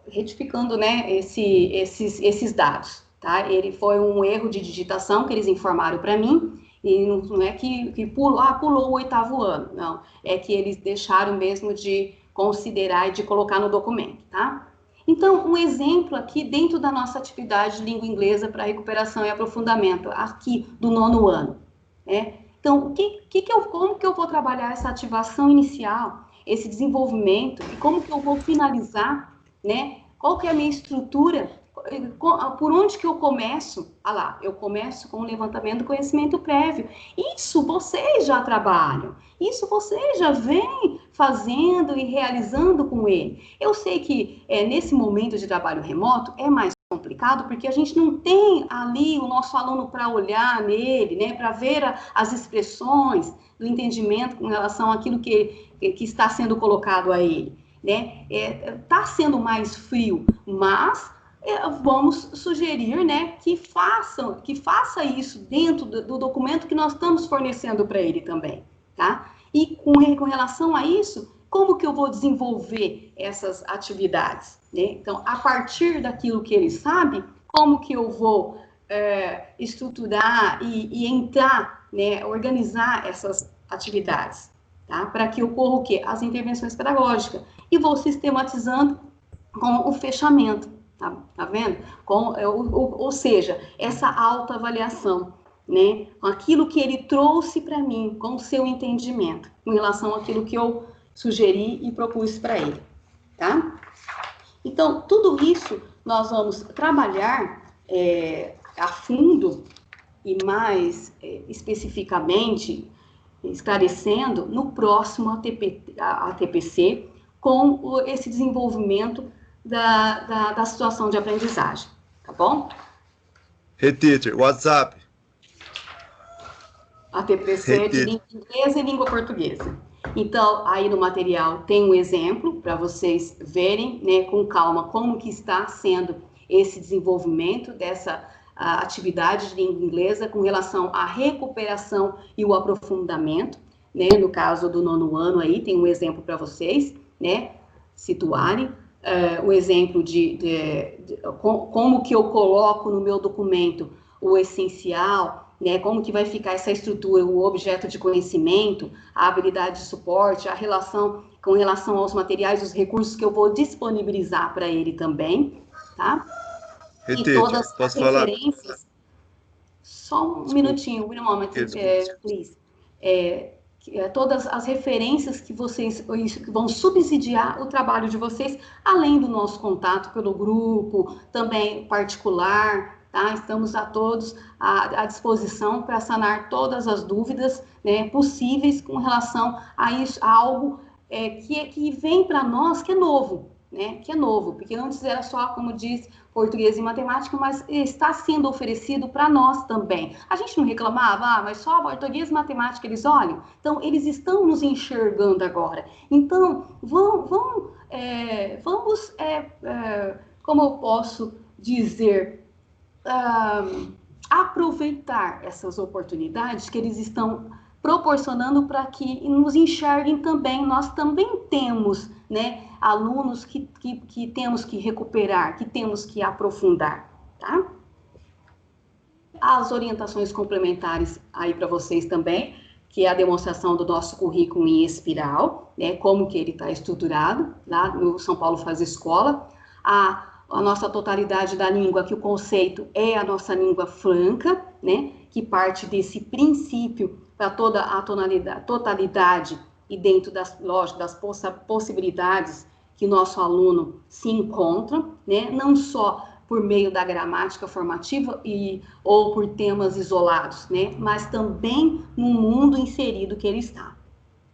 retificando, né, esses dados, tá? Ele foi um erro de digitação que eles informaram para mim, e não é que pulou o oitavo ano, não, é que eles deixaram mesmo de considerar e de colocar no documento, tá? Então, um exemplo aqui dentro da nossa atividade de língua inglesa para recuperação e aprofundamento, aqui do nono ano, né? Então, como que eu vou trabalhar essa ativação inicial, esse desenvolvimento, e como que eu vou finalizar, né? Qual que é a minha estrutura? Por onde que eu começo? Ah lá, eu começo com o levantamento do conhecimento prévio. Isso vocês já trabalham, isso vocês já vêm fazendo e realizando com ele. Eu sei que nesse momento de trabalho remoto é mais complicado, porque a gente não tem ali o nosso aluno para olhar nele, né, para ver as expressões do entendimento com relação àquilo que está sendo colocado a ele, né? Está sendo mais frio, mas vamos sugerir, né, que faça isso dentro do documento que nós estamos fornecendo para ele também, tá? E com relação a isso, como que eu vou desenvolver essas atividades, né? Então, a partir daquilo que ele sabe, como que eu vou estruturar e entrar, né, organizar essas atividades, tá? Para que ocorra o quê? As intervenções pedagógicas. E vou sistematizando com o fechamento, tá vendo? Ou seja, essa autoavaliação, né? Aquilo que ele trouxe para mim, com o seu entendimento, em relação àquilo que eu sugeri e propus para ele, tá? Então, tudo isso nós vamos trabalhar a fundo e mais especificamente, esclarecendo no próximo ATPC, com esse desenvolvimento da situação de aprendizagem, tá bom? Hey, teacher, WhatsApp. ATPC de língua inglesa e língua portuguesa. Então, aí no material tem um exemplo para vocês verem, né, com calma, como que está sendo esse desenvolvimento dessa atividade de língua inglesa com relação à recuperação e o aprofundamento, né, no caso do 9º ano aí, tem um exemplo para vocês, né, situarem, o exemplo de como que eu coloco no meu documento o essencial, né, como que vai ficar essa estrutura, o objeto de conhecimento, a habilidade de suporte, a relação com relação aos materiais, os recursos que eu vou disponibilizar para ele também, tá? Hey, e teacher, todas as posso falar? referências... Só um minutinho, wait a moment, please. Todas as referências que vocês que vão subsidiar o trabalho de vocês, além do nosso contato pelo grupo, também particular, tá? Estamos a todos à disposição para sanar todas as dúvidas, né, possíveis com relação a isso, a algo que vem para nós que é novo, né? Que é novo, porque antes era só, como diz, português e matemática, mas está sendo oferecido para nós também. A gente não reclamava, mas só português e matemática eles olham? Então, eles estão nos enxergando agora. Então, vamos, como eu posso dizer, aproveitar essas oportunidades que eles estão proporcionando para que nos enxerguem também. Nós também temos, né, alunos que temos que recuperar, que temos que aprofundar, tá? As orientações complementares aí para vocês também, que é a demonstração do nosso currículo em espiral, né, como que ele está estruturado, lá no São Paulo Faz Escola, a nossa totalidade da língua, que o conceito é a nossa língua franca, né, que parte desse princípio para toda a totalidade e dentro das, lógico, das possibilidades que nosso aluno se encontra, né, não só por meio da gramática formativa ou por temas isolados, né, mas também no mundo inserido que ele está,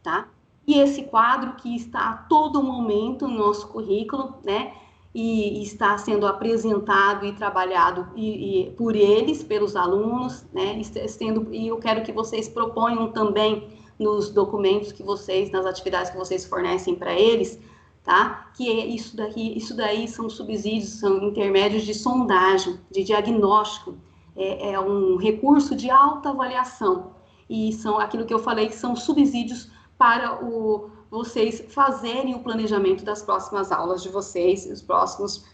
tá? E esse quadro que está a todo momento no nosso currículo, né, e está sendo apresentado e trabalhado por eles, pelos alunos, né, e eu quero que vocês proponham também nos documentos que vocês, nas atividades que vocês fornecem para eles, tá? Que isso daí são subsídios, são intermédios de sondagem, de diagnóstico, é um recurso de autoavaliação, e são aquilo que eu falei, que são subsídios para vocês fazerem o planejamento das próximas aulas de vocês, as próximas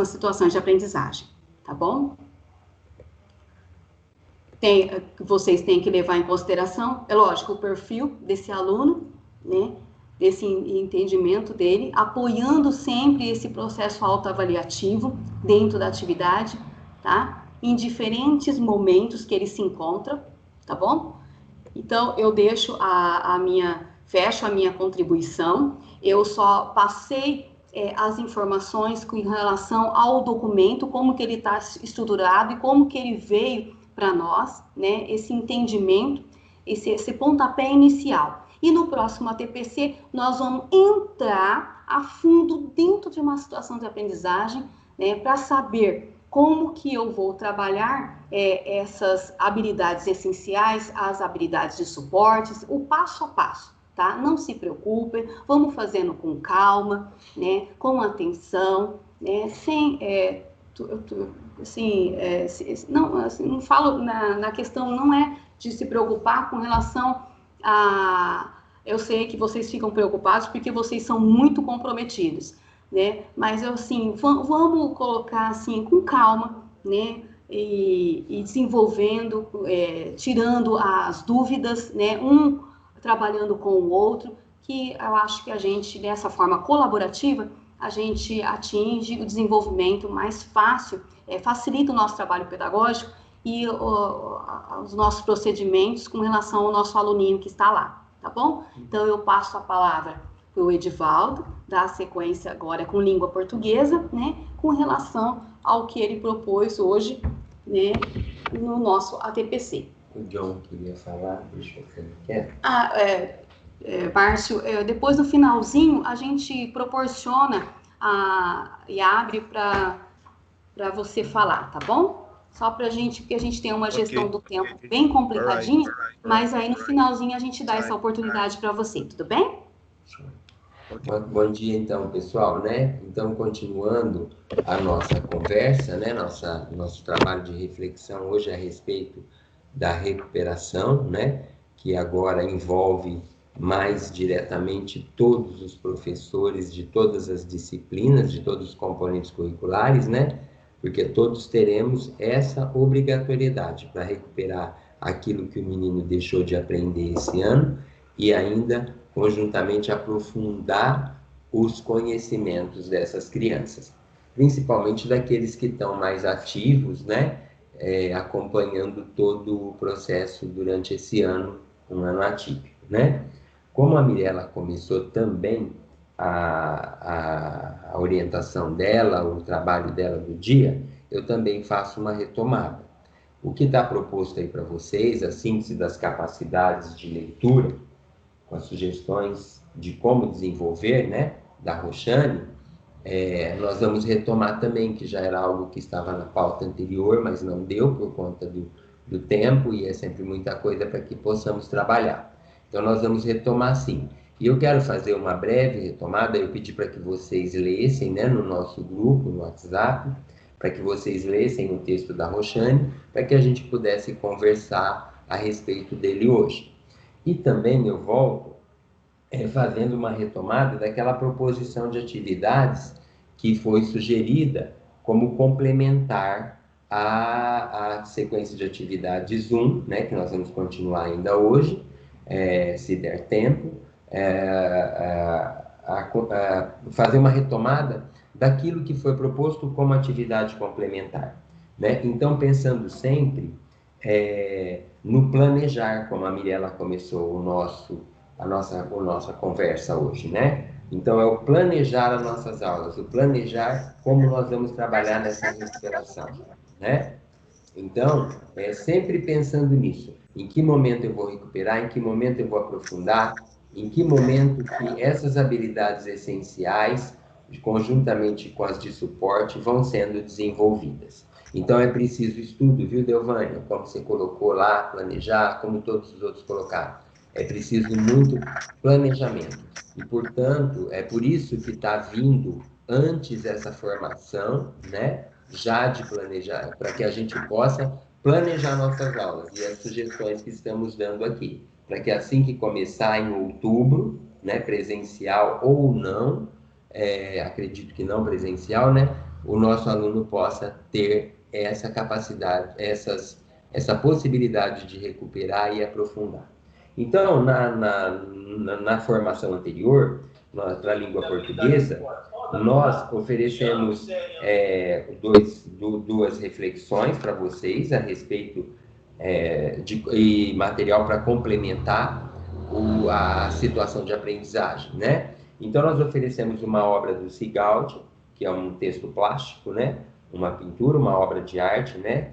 situações de aprendizagem, tá bom? Vocês têm que levar em consideração, é lógico, o perfil desse aluno, né, desse entendimento dele, apoiando sempre esse processo autoavaliativo dentro da atividade, tá? Em diferentes momentos que ele se encontra, tá bom? Então, eu deixo fecho a minha contribuição, eu só passei as informações com relação ao documento, como que ele está estruturado e como que ele veio para nós, né, esse entendimento, esse pontapé inicial. E no próximo ATPC, nós vamos entrar a fundo dentro de uma situação de aprendizagem, né, para saber como que eu vou trabalhar essas habilidades essenciais, as habilidades de suportes, o passo a passo, tá? Não se preocupem, vamos fazendo com calma, né, com atenção, né, sem... não falo na questão, não é de se preocupar com relação a... Eu sei que vocês ficam preocupados porque vocês são muito comprometidos, né? Mas, assim, vamos colocar, assim, com calma, né? E desenvolvendo, tirando as dúvidas, né? Um trabalhando com o outro, que eu acho que a gente, dessa forma colaborativa, a gente atinge o desenvolvimento mais fácil, facilita o nosso trabalho pedagógico e os nossos procedimentos com relação ao nosso aluninho que está lá, tá bom? Então, eu passo a palavra para o Edivaldo, dar a sequência agora com língua portuguesa, né, com relação ao que ele propôs hoje, né, no nosso ATPC. O John queria falar, deixa eu ver. Márcio, depois do finalzinho, a gente proporciona e abre para você falar, tá bom? Só para a gente, porque a gente tem uma gestão do tempo bem complicadinha, mas aí no finalzinho a gente dá essa oportunidade para você, tudo bem? Bom dia, então, pessoal, né? Então, continuando a nossa conversa, né? Nosso trabalho de reflexão hoje é a respeito da recuperação, né? Que agora envolve mais diretamente todos os professores de todas as disciplinas, de todos os componentes curriculares, né? Porque todos teremos essa obrigatoriedade para recuperar aquilo que o menino deixou de aprender esse ano e ainda, conjuntamente, aprofundar os conhecimentos dessas crianças, principalmente daqueles que estão mais ativos, né? Acompanhando todo o processo durante esse ano, um ano atípico, né? Como a Mirella começou também a orientação dela, o trabalho dela do dia, eu também faço uma retomada. O que está proposto aí para vocês, a síntese das capacidades de leitura, com as sugestões de como desenvolver, né, da Roxane, nós vamos retomar também, que já era algo que estava na pauta anterior, mas não deu por conta do tempo, e é sempre muita coisa para que possamos trabalhar. Então, nós vamos retomar sim. E eu quero fazer uma breve retomada, eu pedi para que vocês lessem, né, no nosso grupo, no WhatsApp, para que vocês lessem o texto da Roxane, para que a gente pudesse conversar a respeito dele hoje. E também eu volto fazendo uma retomada daquela proposição de atividades que foi sugerida como complementar à sequência de atividades 1, né, que nós vamos continuar ainda hoje, se der tempo, fazer uma retomada daquilo que foi proposto como atividade complementar, né? Então, pensando sempre no planejar, como a Mirella começou a nossa conversa hoje, né? Então, é o planejar as nossas aulas, o planejar como nós vamos trabalhar nessa recuperação, né? Então, sempre pensando nisso, em que momento eu vou recuperar, em que momento eu vou aprofundar, em que momento que essas habilidades essenciais, conjuntamente com as de suporte, vão sendo desenvolvidas. Então, é preciso estudo, viu, Delvânia? Como você colocou lá, planejar, como todos os outros colocaram. É preciso muito planejamento. E, portanto, é por isso que está vindo antes essa formação, né? Já de planejar, para que a gente possa planejar nossas aulas e as sugestões que estamos dando aqui. Para que assim que começar em outubro, né, presencial ou não, acredito que não presencial, né, o nosso aluno possa ter essa capacidade, essa possibilidade de recuperar e aprofundar. Então, na formação anterior, para a língua portuguesa, nós oferecemos duas reflexões para vocês a respeito de material para complementar a situação de aprendizagem, né? Então, nós oferecemos uma obra do Sigaldi, que é um texto plástico, né? Uma pintura, uma obra de arte, né?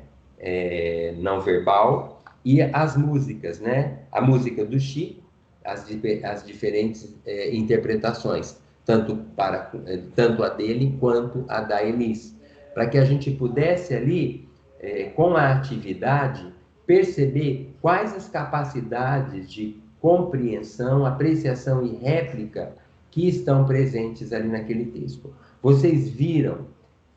Não verbal, e as músicas, né? A música do Chico, as diferentes interpretações, tanto a dele quanto a da Elis, para que a gente pudesse ali, com a atividade, perceber quais as capacidades de compreensão, apreciação e réplica que estão presentes ali naquele texto. Vocês viram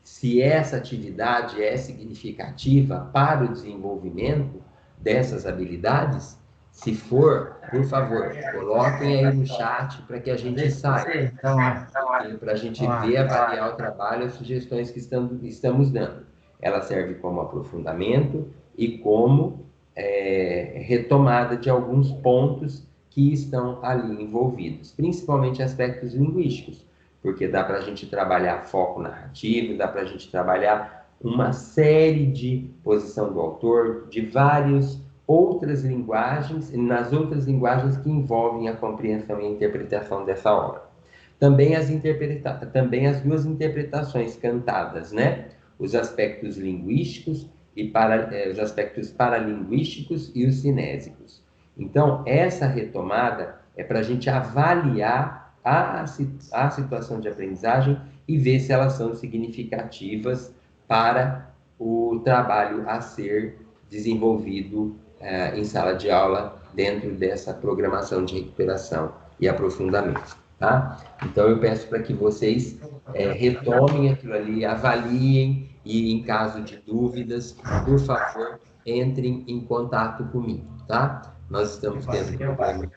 se essa atividade é significativa para o desenvolvimento dessas habilidades? Se for, por favor, coloquem aí no chat para que a gente saiba, para a gente ver, avaliar o trabalho, as sugestões que estamos dando. Ela serve como aprofundamento e como retomada de alguns pontos que estão ali envolvidos, principalmente aspectos linguísticos, porque dá para a gente trabalhar foco narrativo, dá para a gente trabalhar uma série de posição do autor, de várias outras linguagens, nas outras linguagens que envolvem a compreensão e a interpretação dessa obra. Também as duas interpretações cantadas, né? Os aspectos linguísticos os aspectos paralinguísticos e os cinésicos. Então, essa retomada é para a gente avaliar a situação de aprendizagem e ver se elas são significativas para o trabalho a ser desenvolvido em sala de aula dentro dessa programação de recuperação e aprofundamento, tá? Então, eu peço para que vocês retomem aquilo ali, avaliem e, em caso de dúvidas, por favor, entrem em contato comigo, tá? Nós estamos tendo problema,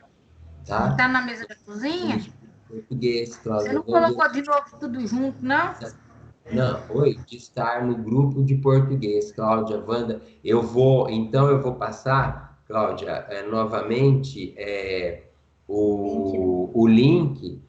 tá? Está na mesa da cozinha? Português, Cláudia. Você não colocou de novo tudo junto, não? Não, de estar no grupo de português, Cláudia, Wanda. Eu vou passar, Cláudia, novamente o link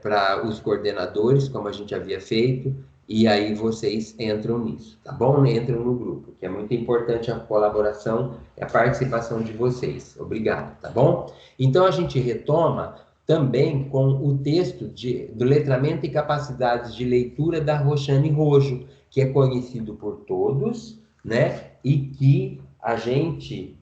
para os coordenadores, como a gente havia feito, e aí vocês entram nisso, tá bom? Entram no grupo, que é muito importante a colaboração e a participação de vocês. Obrigado, tá bom? Então, a gente retoma também com o texto do letramento e capacidades de leitura da Roxane Rojo, que é conhecido por todos, né? E que a gente...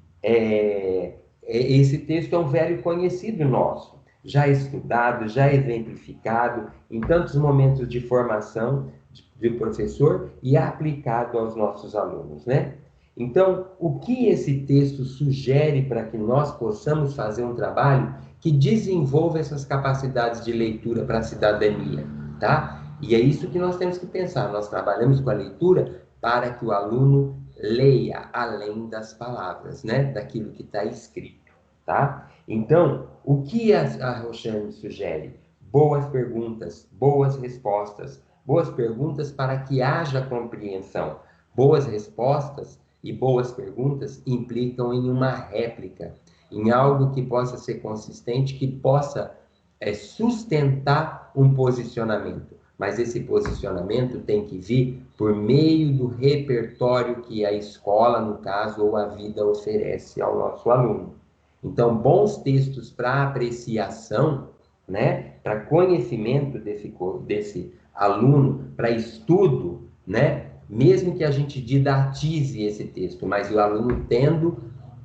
esse texto é um velho conhecido nosso, já estudado, já exemplificado em tantos momentos de formação de professor e aplicado aos nossos alunos, né? Então, o que esse texto sugere para que nós possamos fazer um trabalho que desenvolva essas capacidades de leitura para a cidadania, tá? E é isso que nós temos que pensar. Nós trabalhamos com a leitura para que o aluno leia além das palavras, né? Daquilo que está escrito, tá? Então, o que a Roxane sugere? Boas perguntas, boas respostas. Boas perguntas para que haja compreensão. Boas respostas e boas perguntas implicam em uma réplica, em algo que possa ser consistente, que possa sustentar um posicionamento. Mas esse posicionamento tem que vir por meio do repertório que a escola, no caso, ou a vida oferece ao nosso aluno. Então, bons textos para apreciação, né, para conhecimento desse aluno, para estudo, né, mesmo que a gente didatize esse texto, mas o aluno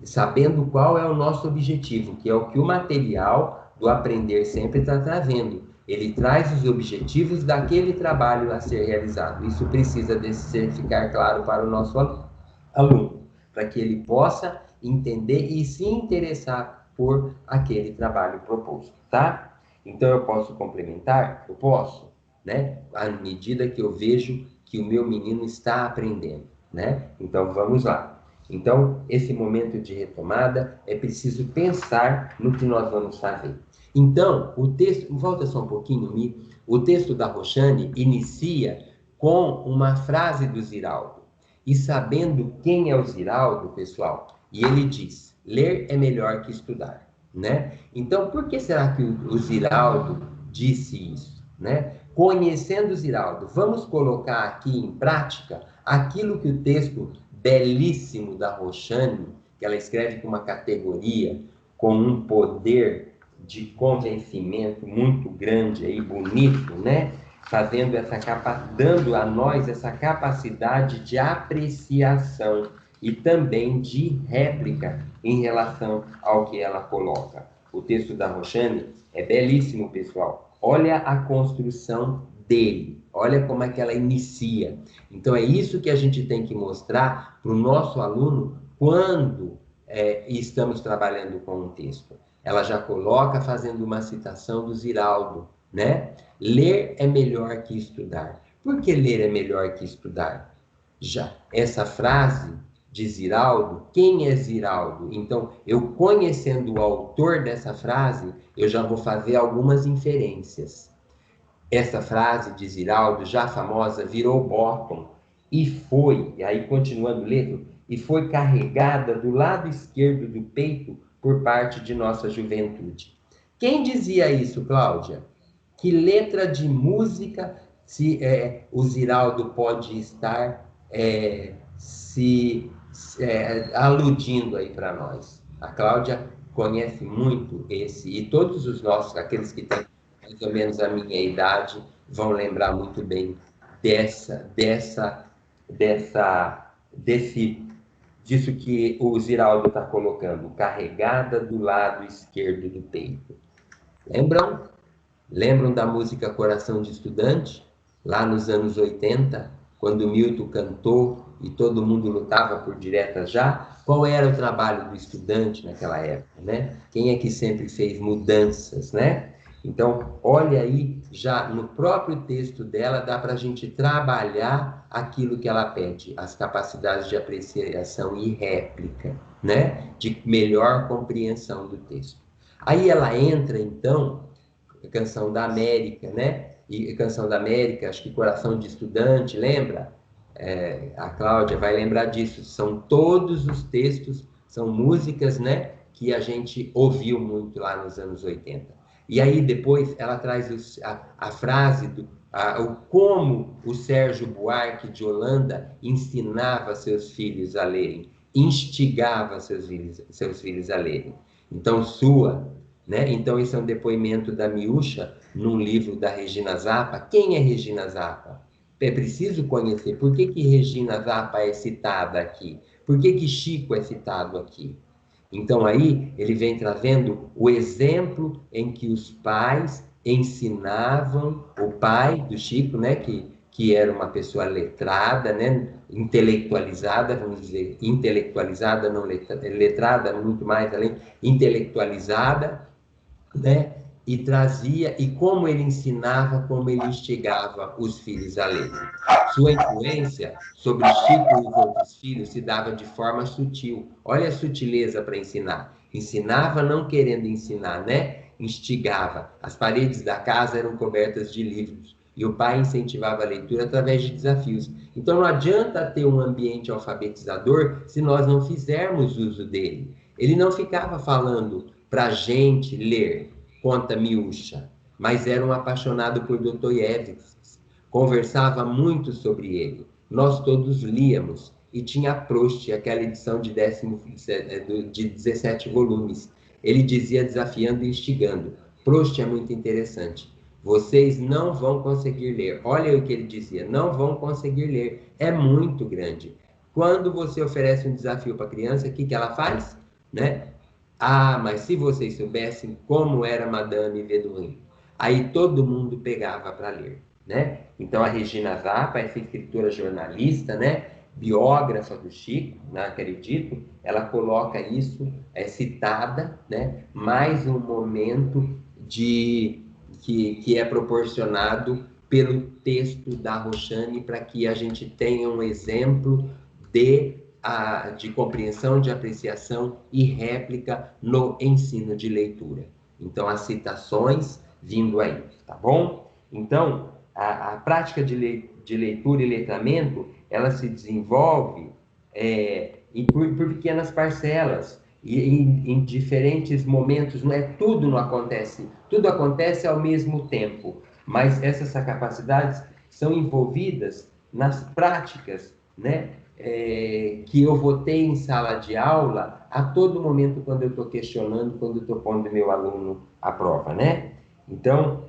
sabendo qual é o nosso objetivo, que é o que o material do Aprender Sempre está trazendo. Ele traz os objetivos daquele trabalho a ser realizado. Isso precisa ficar claro para o nosso aluno, para que ele possa entender e se interessar por aquele trabalho proposto, tá? Então, eu posso complementar? Eu posso, né? À medida que eu vejo que o meu menino está aprendendo, né? Então, vamos lá. Então, esse momento de retomada, é preciso pensar no que nós vamos fazer. Então, o texto, volta só um pouquinho, Mi. O texto da Roxane inicia com uma frase do Ziraldo. E sabendo quem é o Ziraldo, pessoal, e ele diz, ler é melhor que estudar, né? Então, por que será que o Ziraldo disse isso, né? Conhecendo o Ziraldo, vamos colocar aqui em prática aquilo que o texto belíssimo da Roxane, que ela escreve com uma categoria, com um poder de convencimento muito grande aí, bonito, né? Dando a nós essa capacidade de apreciação e também de réplica em relação ao que ela coloca. o texto da Roxane é belíssimo, pessoal. Olha a construção dele, olha como é que ela inicia. Então, é isso que a gente tem que mostrar para o nosso aluno quando estamos trabalhando com um texto. Ela já coloca fazendo uma citação do Ziraldo, né? Ler é melhor que estudar. Por que ler é melhor que estudar? Já essa frase de Ziraldo, quem é Ziraldo? Então, eu conhecendo o autor dessa frase, eu já vou fazer algumas inferências. Essa frase de Ziraldo, já famosa, virou bottom e foi, e aí continuando lendo, e foi carregada do lado esquerdo do peito por parte de nossa juventude. Quem dizia isso, Cláudia? Que letra de música o Ziraldo pode estar aludindo aí para nós? A Cláudia conhece muito e todos os nossos, aqueles que têm mais ou menos a minha idade, vão lembrar muito bem disso que o Ziraldo está colocando, carregada do lado esquerdo do peito. Lembram? Lembram da música Coração de Estudante? Lá nos anos 80, quando Milton cantou e todo mundo lutava por diretas já? Qual era o trabalho do estudante naquela época, né? Quem é que sempre fez mudanças, né? Então, olha aí, já no próprio texto dela, dá para a gente trabalhar aquilo que ela pede, as capacidades de apreciação e réplica, né? De melhor compreensão do texto. Aí ela entra, então, Canção da América, né? E Canção da América, acho que Coração de Estudante, lembra? A Cláudia vai lembrar disso. São todos os textos, são músicas, né? Que a gente ouviu muito lá nos anos 80. E aí depois ela traz a frase como o Sérgio Buarque de Holanda ensinava seus filhos a lerem, instigava seus filhos a lerem. Então, né? Então, isso é um depoimento da Miúcha num livro da Regina Zappa. Quem é Regina Zappa? É preciso conhecer. Por que Regina Zappa é citada aqui? Por que Chico é citado aqui? Então, aí, ele vem trazendo o exemplo em que os pais ensinavam, o pai do Chico, né, que era uma pessoa letrada, né, intelectualizada, vamos dizer, intelectualizada, não letrada, muito mais além, intelectualizada, né, e trazia, e como ele ensinava, como ele instigava os filhos a ler. Sua influência sobre Chico e os outros filhos se dava de forma sutil. Olha a sutileza para ensinar. Ensinava não querendo ensinar, né? Instigava. As paredes da casa eram cobertas de livros. E o pai incentivava a leitura através de desafios. Então não adianta ter um ambiente alfabetizador se nós não fizermos uso dele. Ele não ficava falando para a gente ler, conta Miúcha, mas era um apaixonado por Dostoiévski. Conversava muito sobre ele. Nós todos líamos. E tinha Proust, aquela edição de 17 volumes. Ele dizia desafiando e instigando. Proust é muito interessante. Vocês não vão conseguir ler. Olha o que ele dizia. Não vão conseguir ler. É muito grande. Quando você oferece um desafio para a criança, o que ela faz? Né? Ah, mas se vocês soubessem como era Madame Verdurin. Aí todo mundo pegava para ler. Né? Então, a Regina Zappa, essa escritora jornalista, né? Biógrafa do Chico, não acredito, ela coloca isso, citada, né? Mais um momento que é proporcionado pelo texto da Roxane para que a gente tenha um exemplo de compreensão, de apreciação e réplica no ensino de leitura. Então, as citações vindo aí, tá bom? Então, a prática de leitura e letramento, ela se desenvolve por pequenas parcelas, e em diferentes momentos, tudo não acontece, tudo acontece ao mesmo tempo, mas essas capacidades são envolvidas nas práticas, né, que eu vou ter em sala de aula a todo momento quando eu estou questionando, quando eu estou pondo meu aluno à prova, né? Então,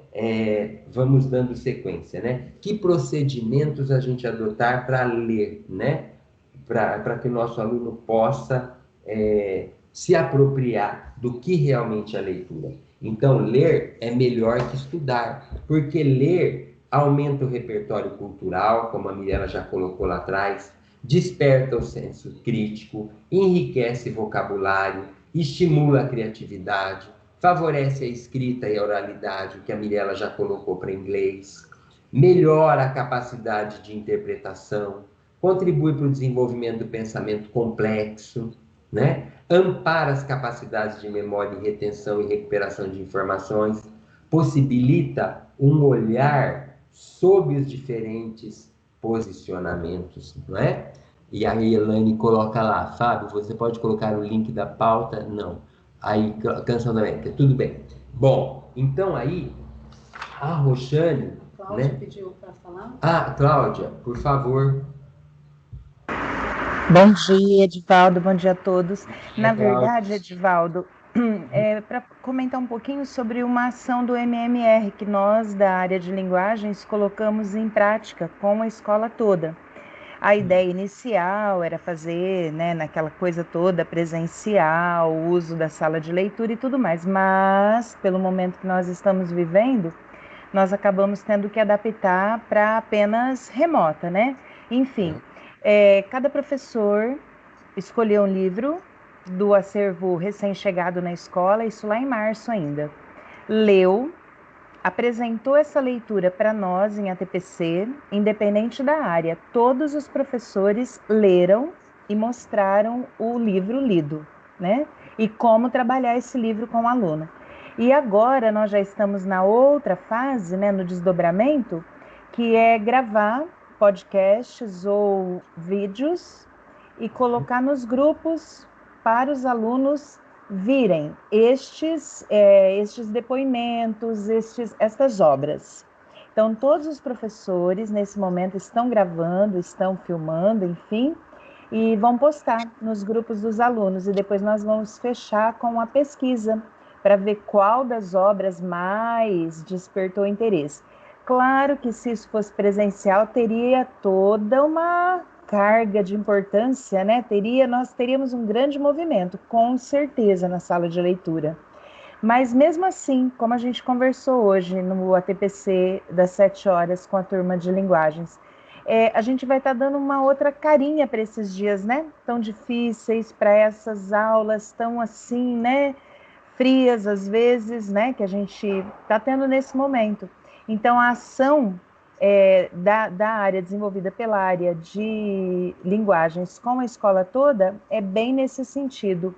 vamos dando sequência, né? Que procedimentos a gente adotar para ler, né? Para que o nosso aluno possa se apropriar do que realmente é a leitura. Então, ler é melhor que estudar, porque ler aumenta o repertório cultural, como a Mirella já colocou lá atrás, desperta o senso crítico, enriquece vocabulário, estimula a criatividade, favorece a escrita e a oralidade, o que a Mirella já colocou para inglês, melhora a capacidade de interpretação, contribui para o desenvolvimento do pensamento complexo, né? Ampara as capacidades de memória e retenção e recuperação de informações, possibilita um olhar sobre os diferentes posicionamentos, não é? E a Elaine coloca lá, Fábio, você pode colocar o link da pauta? Não. Aí, Canção da América, tudo bem. Bom, então aí, a Roxane... Cláudia, né? Pediu para falar? Ah, Cláudia, por favor. Bom dia, Edivaldo, bom dia a todos. Na Cláudia. verdade, Edivaldo, para comentar um pouquinho sobre uma ação do MMR que nós, da área de linguagens, colocamos em prática com a escola toda. A ideia inicial era fazer, né, naquela coisa toda presencial, o uso da sala de leitura e tudo mais, mas pelo momento que nós estamos vivendo, nós acabamos tendo que adaptar para apenas remota, né? Enfim, cada professor escolheu um livro do acervo recém-chegado na escola, isso lá em março ainda, leu, apresentou essa leitura para nós em ATPC, independente da área. Todos os professores leram e mostraram o livro lido, né? E como trabalhar esse livro com o aluno. E agora nós já estamos na outra fase, né, no desdobramento, que é gravar podcasts ou vídeos e colocar nos grupos para os alunos virem estes depoimentos, estas obras. Então, todos os professores, nesse momento, estão gravando, estão filmando, enfim, e vão postar nos grupos dos alunos. E depois nós vamos fechar com a pesquisa, para ver qual das obras mais despertou interesse. Claro que se isso fosse presencial, teria toda uma carga de importância, né? Nós teríamos um grande movimento, com certeza, na sala de leitura. Mas mesmo assim, como a gente conversou hoje no ATPC das 7 horas com a turma de linguagens, a gente vai estar dando uma outra carinha para esses dias, né? Tão difíceis, para essas aulas tão assim, né? Frias às vezes, né? Que a gente está tendo nesse momento. Então, a ação da área desenvolvida pela área de linguagens com a escola toda é bem nesse sentido.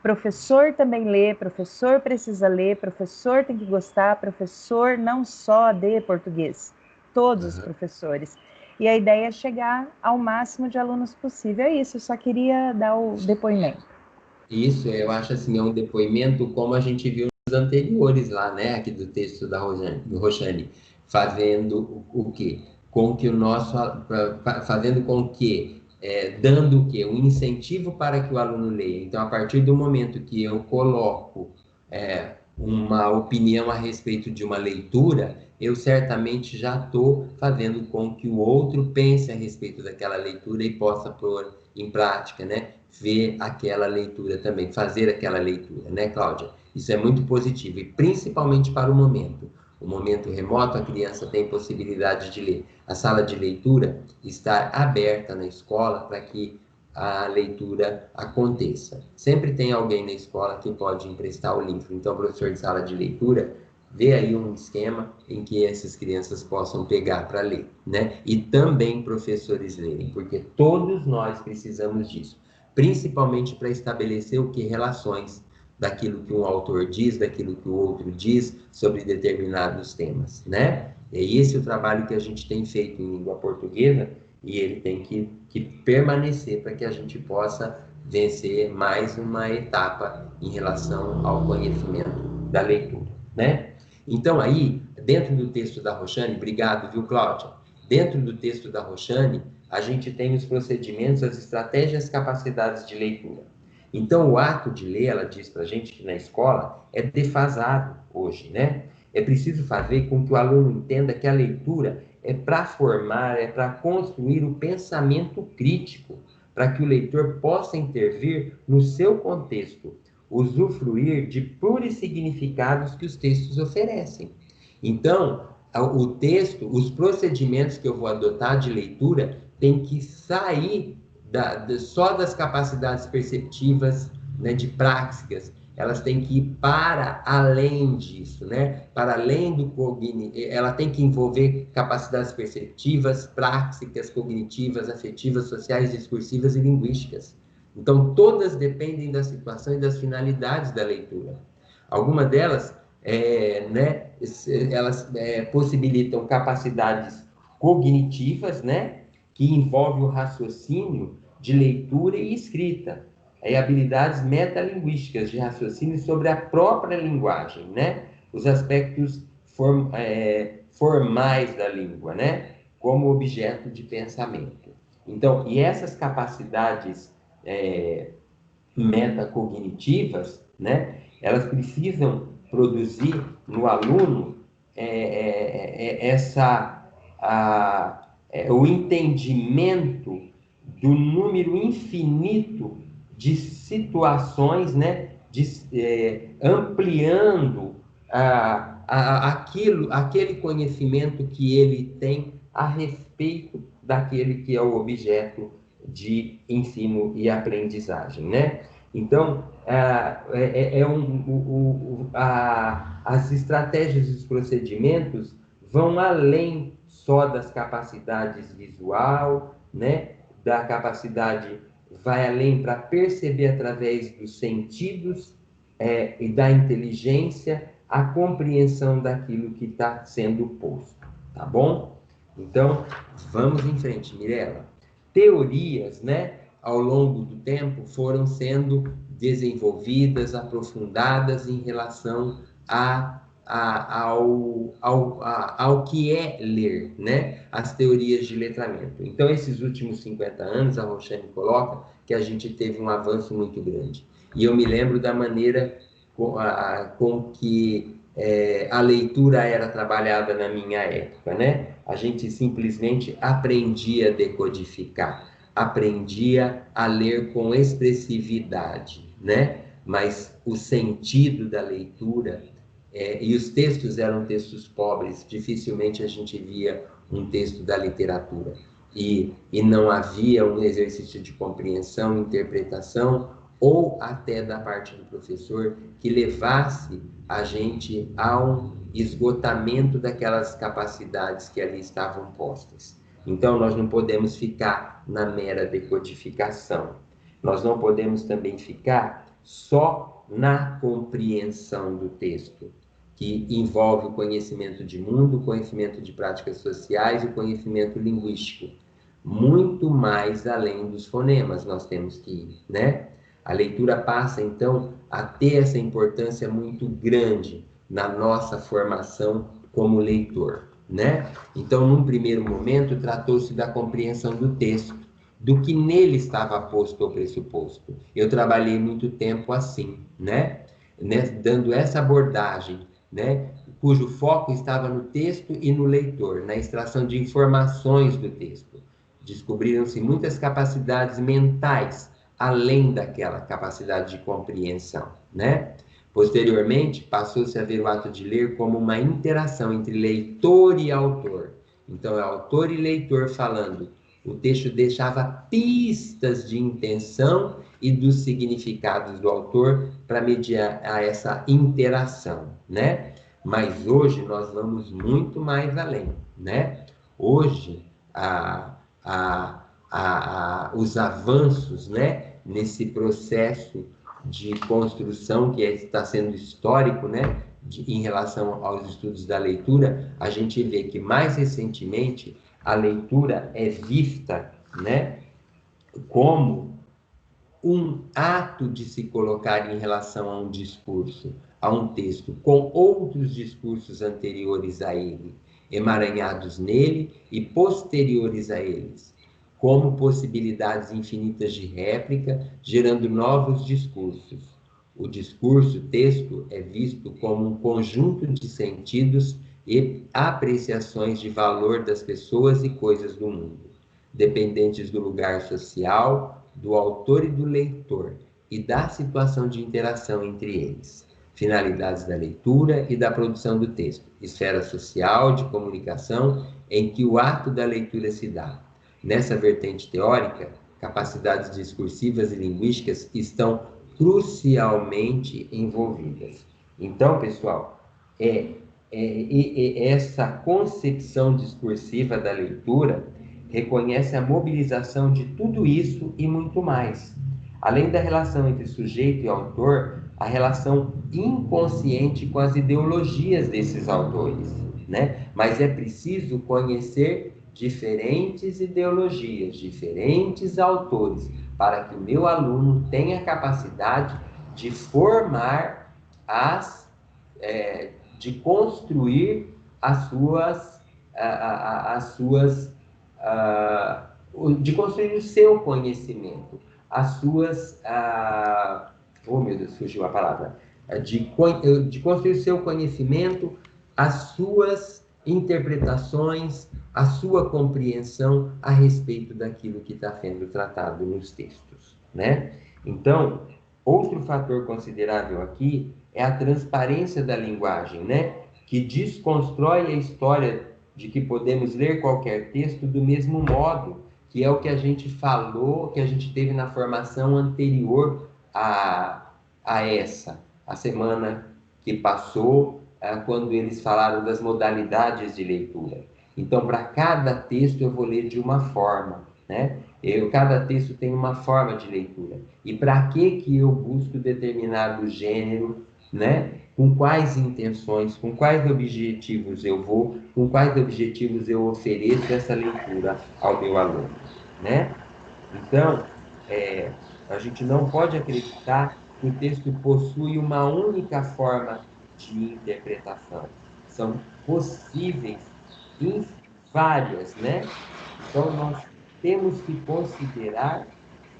Professor também lê, professor precisa ler, professor tem que gostar, professor não só de português, todos os professores. E a ideia é chegar ao máximo de alunos possível. É isso, eu só queria dar o depoimento. Isso, eu acho assim, é um depoimento como a gente viu nos anteriores lá, né, aqui do texto da Roxane, fazendo o quê? Fazendo com que, dando o quê? Um incentivo para que o aluno leia. Então, a partir do momento que eu coloco uma opinião a respeito de uma leitura, eu certamente já estou fazendo com que o outro pense a respeito daquela leitura e possa pôr em prática, né? Ver aquela leitura também, fazer aquela leitura, né, Cláudia? Isso é muito positivo, e principalmente para o momento. O momento remoto, a criança tem possibilidade de ler. A sala de leitura está aberta na escola para que a leitura aconteça. Sempre tem alguém na escola que pode emprestar o livro. Então, o professor de sala de leitura vê aí um esquema em que essas crianças possam pegar para ler, né? E também professores lerem, porque todos nós precisamos disso, principalmente para estabelecer o que? Relações daquilo que um autor diz, daquilo que o outro diz sobre determinados temas, né? É esse o trabalho que a gente tem feito em língua portuguesa, e ele tem que permanecer para que a gente possa vencer mais uma etapa em relação ao conhecimento da leitura, né? Então aí, dentro do texto da Roxane, obrigado, viu, Cláudia? Dentro do texto da Roxane, a gente tem os procedimentos, as estratégias, as capacidades de leitura. Então, o ato de ler, ela diz para a gente que na escola, é defasado hoje, né? É preciso fazer com que o aluno entenda que a leitura é para formar, é para construir o pensamento crítico, para que o leitor possa intervir no seu contexto. usufruir de plurissignificados que os textos oferecem. Então, o texto, os procedimentos que eu vou adotar de leitura tem que sair só das capacidades perceptivas, né, de práticas. Elas têm que ir para além disso, né? Para além do cognitivo. Ela tem que envolver capacidades perceptivas, práticas, cognitivas, afetivas, sociais, discursivas e linguísticas. Então, todas dependem da situação e das finalidades da leitura. Algumas delas, né, elas possibilitam capacidades cognitivas, né, que envolvem o raciocínio de leitura e escrita. Habilidades metalinguísticas de raciocínio sobre a própria linguagem, né? Os aspectos formais da língua, né? Como objeto de pensamento. Então, e essas capacidades metacognitivas, né? Elas precisam produzir no aluno o entendimento do número infinito de situações, né, ampliando aquele conhecimento que ele tem a respeito daquele que é o objeto de ensino e aprendizagem, né? Então, as estratégias e os procedimentos vão além só das capacidades visual, né, da capacidade, vai além para perceber através dos sentidos e da inteligência a compreensão daquilo que está sendo posto, tá bom? Então, vamos em frente, Mirela. Teorias, né, ao longo do tempo foram sendo desenvolvidas, aprofundadas em relação ao que é ler, né? As teorias de letramento. Então, esses últimos 50 anos, a Roxane coloca que a gente teve um avanço muito grande. E eu me lembro da maneira com que a leitura era trabalhada na minha época, né? A gente simplesmente aprendia a decodificar, aprendia a ler com expressividade, né? Mas o sentido da leitura... e os textos eram textos pobres, dificilmente a gente via um texto da literatura. E não havia um exercício de compreensão, interpretação, ou até da parte do professor, que levasse a gente ao esgotamento daquelas capacidades que ali estavam postas. Então, nós não podemos ficar na mera decodificação. Nós não podemos também ficar só na compreensão do texto, que envolve o conhecimento de mundo, o conhecimento de práticas sociais e o conhecimento linguístico. Muito mais além dos fonemas nós temos que ir, né? A leitura passa, então, a ter essa importância muito grande na nossa formação como leitor, né? Então, num primeiro momento, tratou-se da compreensão do texto, do que nele estava posto ou pressuposto. Eu trabalhei muito tempo assim, né? Dando essa abordagem, né? Cujo foco estava no texto e no leitor, na extração de informações do texto. Descobriram-se muitas capacidades mentais, além daquela capacidade de compreensão, né? Posteriormente, passou-se a ver o ato de ler como uma interação entre leitor e autor. Então, é autor e leitor falando. O texto deixava pistas de intenção e dos significados do autor para mediar a essa interação, né? Mas hoje nós vamos muito mais além, né? Hoje, os avanços, né, nesse processo de construção que está sendo histórico, né, em relação aos estudos da leitura, a gente vê que mais recentemente a leitura é vista, né, como um ato de se colocar em relação a um discurso, a um texto, com outros discursos anteriores a ele, emaranhados nele e posteriores a eles, como possibilidades infinitas de réplica, gerando novos discursos. O discurso, texto, é visto como um conjunto de sentidos e apreciações de valor das pessoas e coisas do mundo, dependentes do lugar social, do autor e do leitor, e da situação de interação entre eles. Finalidades da leitura e da produção do texto. Esfera social, de comunicação, em que o ato da leitura se dá. Nessa vertente teórica, capacidades discursivas e linguísticas estão crucialmente envolvidas. Então, pessoal, essa concepção discursiva da leitura reconhece a mobilização de tudo isso e muito mais. Além da relação entre sujeito e autor, a relação inconsciente com as ideologias desses autores, né? Mas é preciso conhecer diferentes ideologias, diferentes autores, para que o meu aluno tenha capacidade de formar de construir de construir o seu conhecimento, oh meu Deus, fugiu a palavra, de construir o seu conhecimento, as suas interpretações, a sua compreensão a respeito daquilo que está sendo tratado nos textos, né? Então, outro fator considerável aqui é a transparência da linguagem, né? Que desconstrói a história de que podemos ler qualquer texto do mesmo modo, que é o que a gente falou, que a gente teve na formação anterior a essa, a semana que passou, quando eles falaram das modalidades de leitura. Então, para cada texto eu vou ler de uma forma, né? Cada texto tem uma forma de leitura. E para que eu busco determinado gênero, né? Com quais intenções, com quais objetivos eu vou, com quais objetivos eu ofereço essa leitura ao meu aluno, né? Então, a gente não pode acreditar que o texto possui uma única forma de interpretação. São possíveis várias, né? Então, nós temos que considerar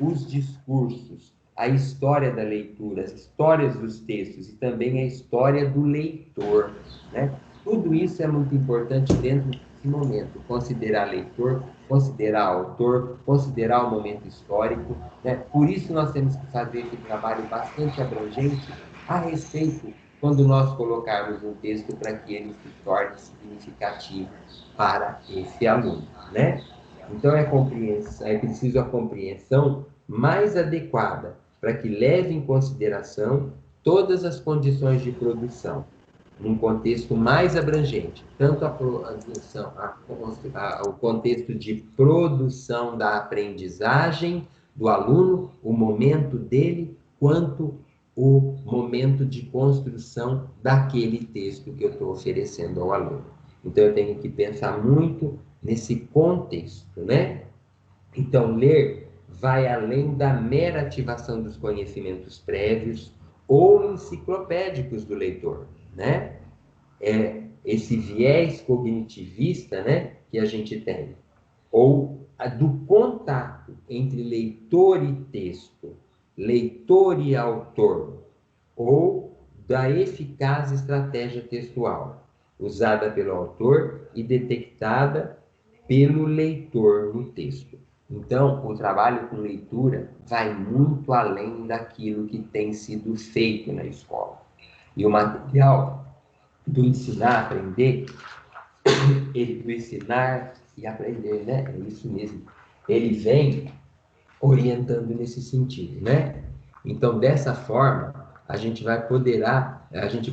os discursos, a história da leitura, as histórias dos textos e também a história do leitor, né? Tudo isso é muito importante dentro desse momento. Considerar leitor, considerar autor, considerar o momento histórico, né? Por isso nós temos que fazer esse trabalho bastante abrangente a respeito quando nós colocarmos um texto para que ele se torne significativo para esse aluno, né? Então, é preciso a compreensão mais adequada para que leve em consideração todas as condições de produção, num contexto mais abrangente, tanto o contexto de produção da aprendizagem do aluno, o momento dele, quanto o momento de construção daquele texto que eu estou oferecendo ao aluno. Então, eu tenho que pensar muito nesse contexto, né? Então, ler vai além da mera ativação dos conhecimentos prévios ou enciclopédicos do leitor, né? Esse viés cognitivista, né, que a gente tem, ou do contato entre leitor e texto, leitor e autor, ou da eficaz estratégia textual, usada pelo autor e detectada pelo leitor no texto. Então, o trabalho com leitura vai muito além daquilo que tem sido feito na escola. E o material do ensinar a aprender, do ensinar e aprender, né? É isso mesmo. Ele vem orientando nesse sentido, né? Então, dessa forma, a gente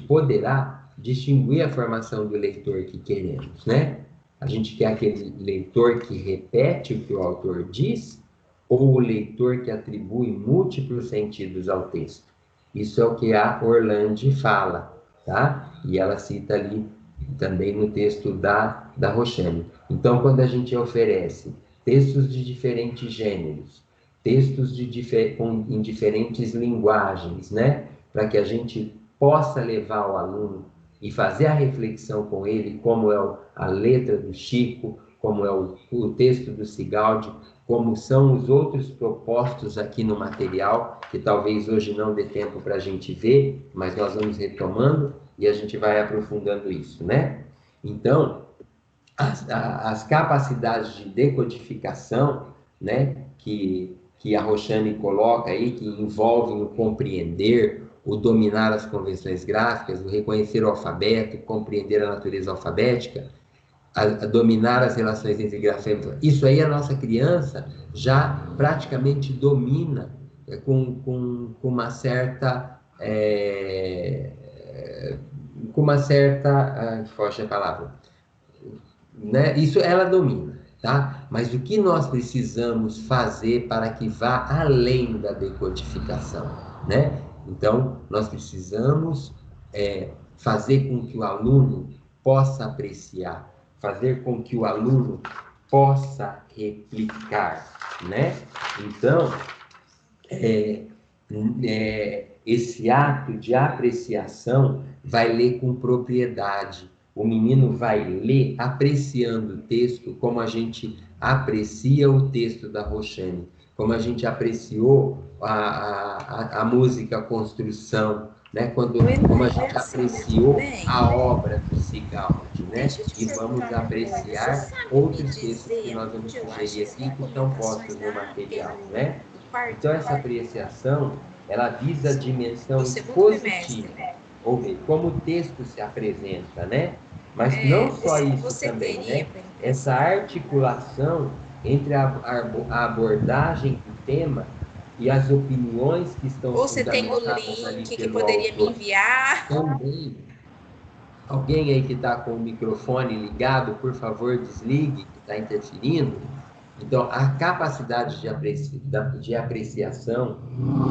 poderá distinguir a formação do leitor que queremos, né? A gente quer aquele leitor que repete o que o autor diz ou o leitor que atribui múltiplos sentidos ao texto? Isso é o que a Orlandi fala, tá? E ela cita ali também no texto da Roxane. Então, quando a gente oferece textos de diferentes gêneros, textos em diferentes linguagens, né? Para que a gente possa levar o aluno e fazer a reflexão com ele, como é a letra do Chico, como é o texto do Sigaldi, como são os outros propostos aqui no material, que talvez hoje não dê tempo para a gente ver, mas nós vamos retomando e a gente vai aprofundando isso, né? Então, as capacidades de decodificação, né, que que a Roxane coloca aí, que envolvem o compreender, o dominar as convenções gráficas, o reconhecer o alfabeto, compreender a natureza alfabética, a dominar as relações entre grafemas, isso aí a nossa criança já praticamente domina com uma certa... foge a palavra, né? Isso ela domina, tá? Mas o que nós precisamos fazer para que vá além da decodificação, né? Então, nós precisamos fazer com que o aluno possa apreciar, fazer com que o aluno possa replicar, né? Então, esse ato de apreciação vai ler com propriedade. O menino vai ler apreciando o texto como a gente aprecia o texto da Roxane, como a gente apreciou a música Construção, né? Como a gente apreciou a obra do Sigaldi, né? E vamos apreciar outros textos que nós vamos sugerir aqui que estão postos no material, né? Então, essa apreciação, ela visa a dimensão expositiva, ou ver como o texto se apresenta, né? Mas não só isso também, né? Essa articulação entre a abordagem do tema e as opiniões que estão Ou você tem o link que poderia me enviar? Também. Alguém aí que está com o microfone ligado, por favor, desligue, que está interferindo. Então, a capacidade de apreciação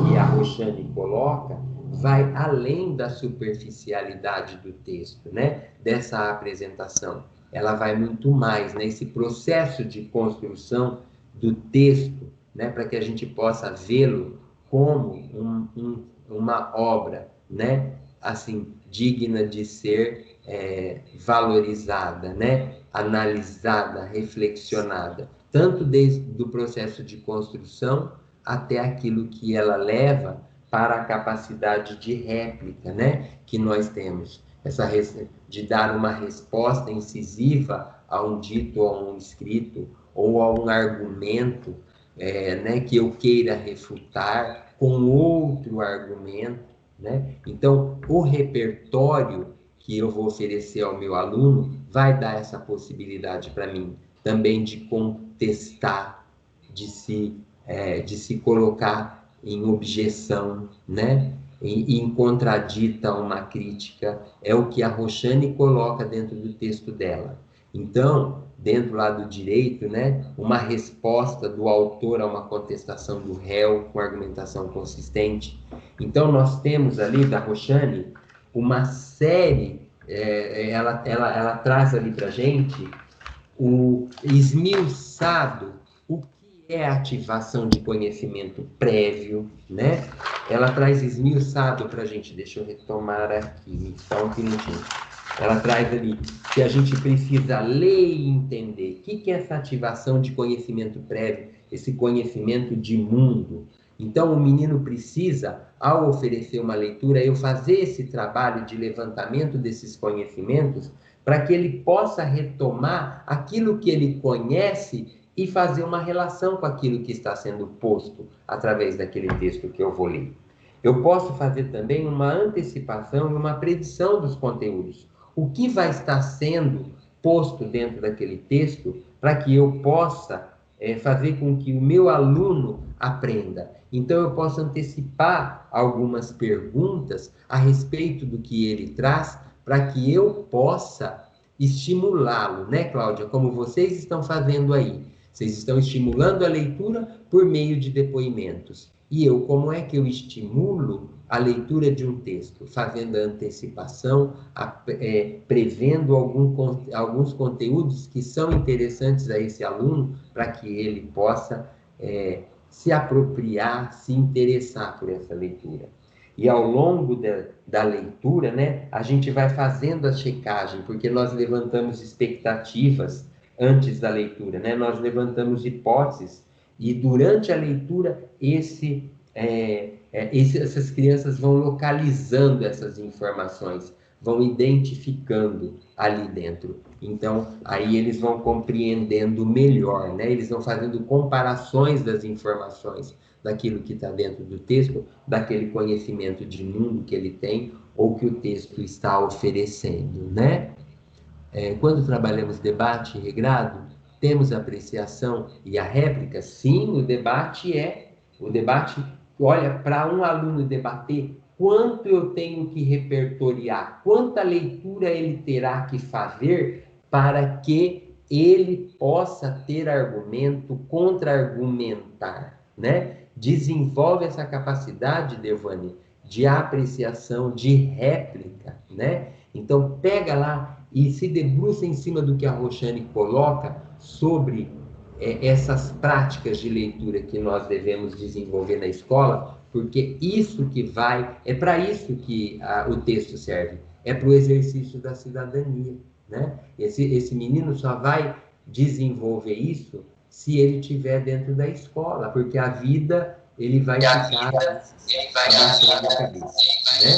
que a Roxane coloca vai além da superficialidade do texto, né? Dessa apresentação. Ela vai muito mais, né? Esse processo de construção do texto, né? Para que a gente possa vê-lo como uma obra, né? Assim, digna de ser valorizada, né? Analisada, reflexionada. Tanto desde o processo de construção até aquilo que ela leva para a capacidade de réplica, né, que nós temos. De dar uma resposta incisiva a um dito, a um escrito, ou a um argumento, né, que eu queira refutar com outro argumento, né? Então, o repertório que eu vou oferecer ao meu aluno vai dar essa possibilidade para mim também de contestar, de se colocar em objeção, né? Em contradita a uma crítica, é o que a Roxane coloca dentro do texto dela. Então, dentro do lado direito, né, uma resposta do autor a uma contestação do réu com argumentação consistente. Então, nós temos ali, da Roxane, uma série, ela traz ali para a gente o esmiuçado, o que é ativação de conhecimento prévio, né? Ela traz esmiuçado para a gente, deixa eu retomar aqui, só um minutinho. Ela traz ali que a gente precisa ler e entender o que é essa ativação de conhecimento prévio, esse conhecimento de mundo. Então, o menino precisa, ao oferecer uma leitura, eu fazer esse trabalho de levantamento desses conhecimentos para que ele possa retomar aquilo que ele conhece e fazer uma relação com aquilo que está sendo posto através daquele texto que eu vou ler. Eu posso fazer também uma antecipação e uma predição dos conteúdos. O que vai estar sendo posto dentro daquele texto para que eu possa fazer com que o meu aluno aprenda. Então, eu posso antecipar algumas perguntas a respeito do que ele traz para que eu possa estimulá-lo, né, Cláudia? Como vocês estão fazendo aí. Vocês estão estimulando a leitura por meio de depoimentos. E eu, como é que eu estimulo a leitura de um texto? Fazendo a antecipação, prevendo alguns conteúdos que são interessantes a esse aluno, para que ele possa se apropriar, se interessar por essa leitura. E ao longo da leitura, né, a gente vai fazendo a checagem, porque nós levantamos expectativas antes da leitura, né? Nós levantamos hipóteses, e durante a leitura, essas crianças vão localizando essas informações, vão identificando ali dentro. Então, aí eles vão compreendendo melhor, né? Eles vão fazendo comparações das informações daquilo que está dentro do texto, daquele conhecimento de mundo que ele tem, ou que o texto está oferecendo, né? Quando trabalhamos debate regrado, temos apreciação e a réplica. Sim, o debate olha, para um aluno debater, quanto eu tenho que repertoriar, quanta leitura ele terá que fazer para que ele possa ter argumento, contra-argumentar, né? Desenvolve essa capacidade, Devani, de apreciação, de réplica, né? Então, pega lá e se debruça em cima do que a Roxane coloca sobre essas práticas de leitura que nós devemos desenvolver na escola, porque isso que é para isso que o texto serve, é para o exercício da cidadania, né? Esse menino só vai desenvolver isso se ele estiver dentro da escola, porque a vida ele vai ficar abaixando a cabeça, né?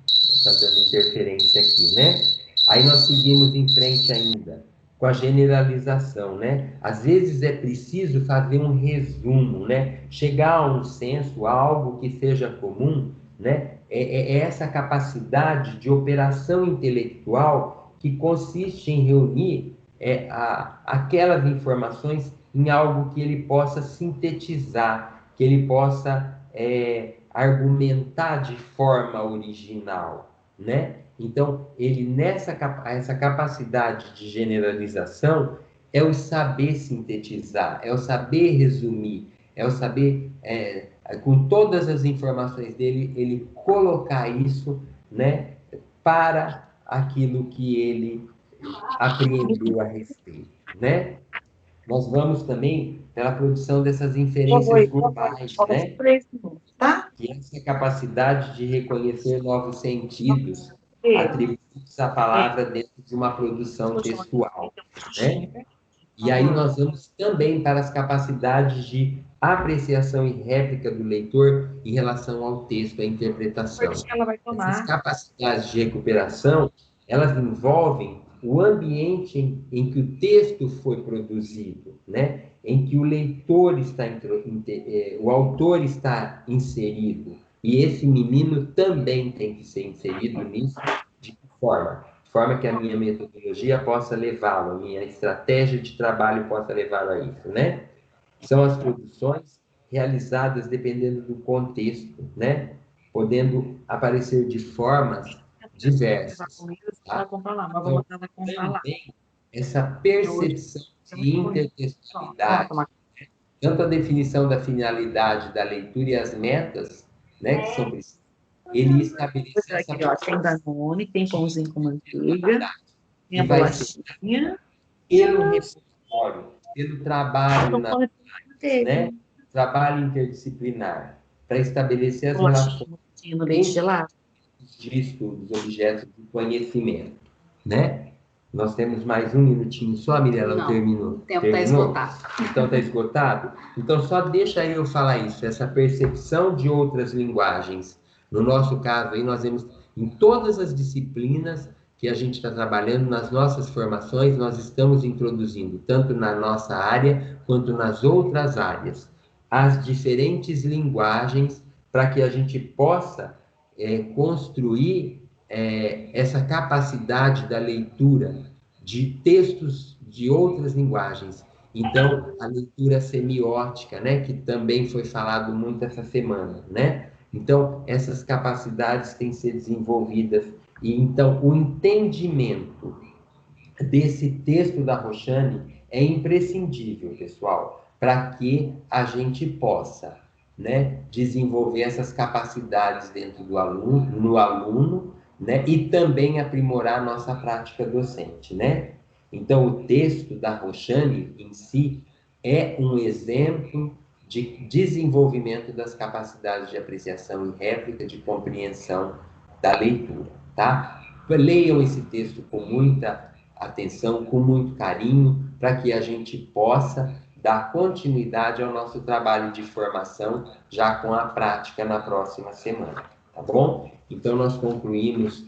Está dando interferência aqui, né? Aí nós seguimos em frente ainda com a generalização, né? Às vezes é preciso fazer um resumo, né? Chegar a um senso, a algo que seja comum, né? É essa capacidade de operação intelectual que consiste em reunir aquelas informações em algo que ele possa sintetizar, que ele possa argumentar de forma original, né? Então, ele essa capacidade de generalização é o saber sintetizar, é o saber resumir, é o saber, com todas as informações dele, ele colocar isso, né, para aquilo que ele apreendeu a respeito, né? Nós vamos também pela produção dessas inferências globais, né? Que é essa capacidade de reconhecer novos sentidos atribuídos à palavra dentro de uma produção textual, né? E aí nós vamos também para as capacidades de apreciação e réplica do leitor em relação ao texto, à interpretação. Essas capacidades de recuperação, elas envolvem o ambiente em que o texto foi produzido, né? Em que o leitor o autor está inserido. E esse menino também tem que ser inserido nisso. De que forma? De forma que a minha metodologia possa levá-lo, a minha estratégia de trabalho possa levá-lo a isso, né? São as produções realizadas dependendo do contexto, né? Podendo aparecer de formas diversas. Tá? Então, também essa percepção de intertextualidade, tanto a definição da finalidade da leitura e as metas, né, que são precisas, ele estabelece essa tem Danone, tem pãozinho com manteiga, tem a bolachinha. Pelo repertório, pelo trabalho né, trabalho interdisciplinar, para estabelecer as relações no leite gelado de estudos, objetos de conhecimento, né? Nós temos mais um minutinho só, Mirela, não terminou. O tempo está esgotado. Então está esgotado? Então só deixa eu falar isso, essa percepção de outras linguagens. No nosso caso aí, nós vemos em todas as disciplinas que a gente está trabalhando, nas nossas formações, nós estamos introduzindo, tanto na nossa área, quanto nas outras áreas, as diferentes linguagens para que a gente possa construir essa capacidade da leitura de textos de outras linguagens. Então, a leitura semiótica, né, que também foi falado muito essa semana, né? Então, essas capacidades têm que ser desenvolvidas. E, então, o entendimento desse texto da Roxane é imprescindível, pessoal, para que a gente possa, né, desenvolver essas capacidades dentro do aluno, no aluno, né, e também aprimorar a nossa prática docente, né? Então, o texto da Roxane em si é um exemplo de desenvolvimento das capacidades de apreciação e réplica, de compreensão da leitura, tá? Leiam esse texto com muita atenção, com muito carinho, para que a gente possa dar continuidade ao nosso trabalho de formação, já com a prática na próxima semana, tá bom? Então, nós concluímos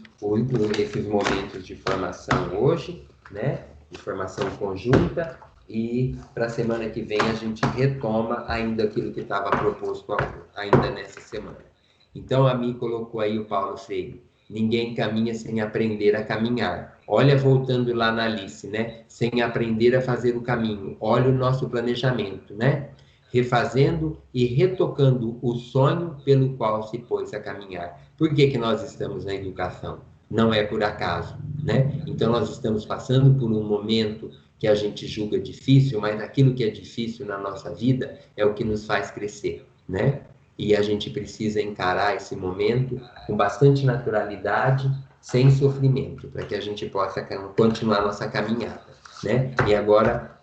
esses momentos de formação hoje, né? De formação conjunta, e para a semana que vem a gente retoma ainda aquilo que estava proposto ainda nessa semana. Então, a mim colocou aí o Paulo Freire: ninguém caminha sem aprender a caminhar. Olha, voltando lá na Alice, né? Sem aprender a fazer o caminho. Olha o nosso planejamento, né? Refazendo e retocando o sonho pelo qual se pôs a caminhar. Por que que nós estamos na educação? Não é por acaso, né? Então, nós estamos passando por um momento que a gente julga difícil, mas aquilo que é difícil na nossa vida é o que nos faz crescer, né? E a gente precisa encarar esse momento com bastante naturalidade, sem sofrimento, para que a gente possa continuar nossa caminhada, né? E agora,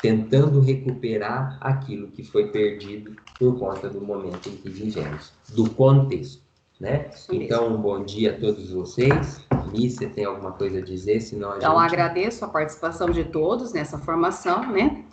tentando recuperar aquilo que foi perdido por conta do momento em que vivemos, do contexto, né? Então, um bom dia a todos vocês. Liz, você tem alguma coisa a dizer? Senão Então, agradeço a participação de todos nessa formação, né?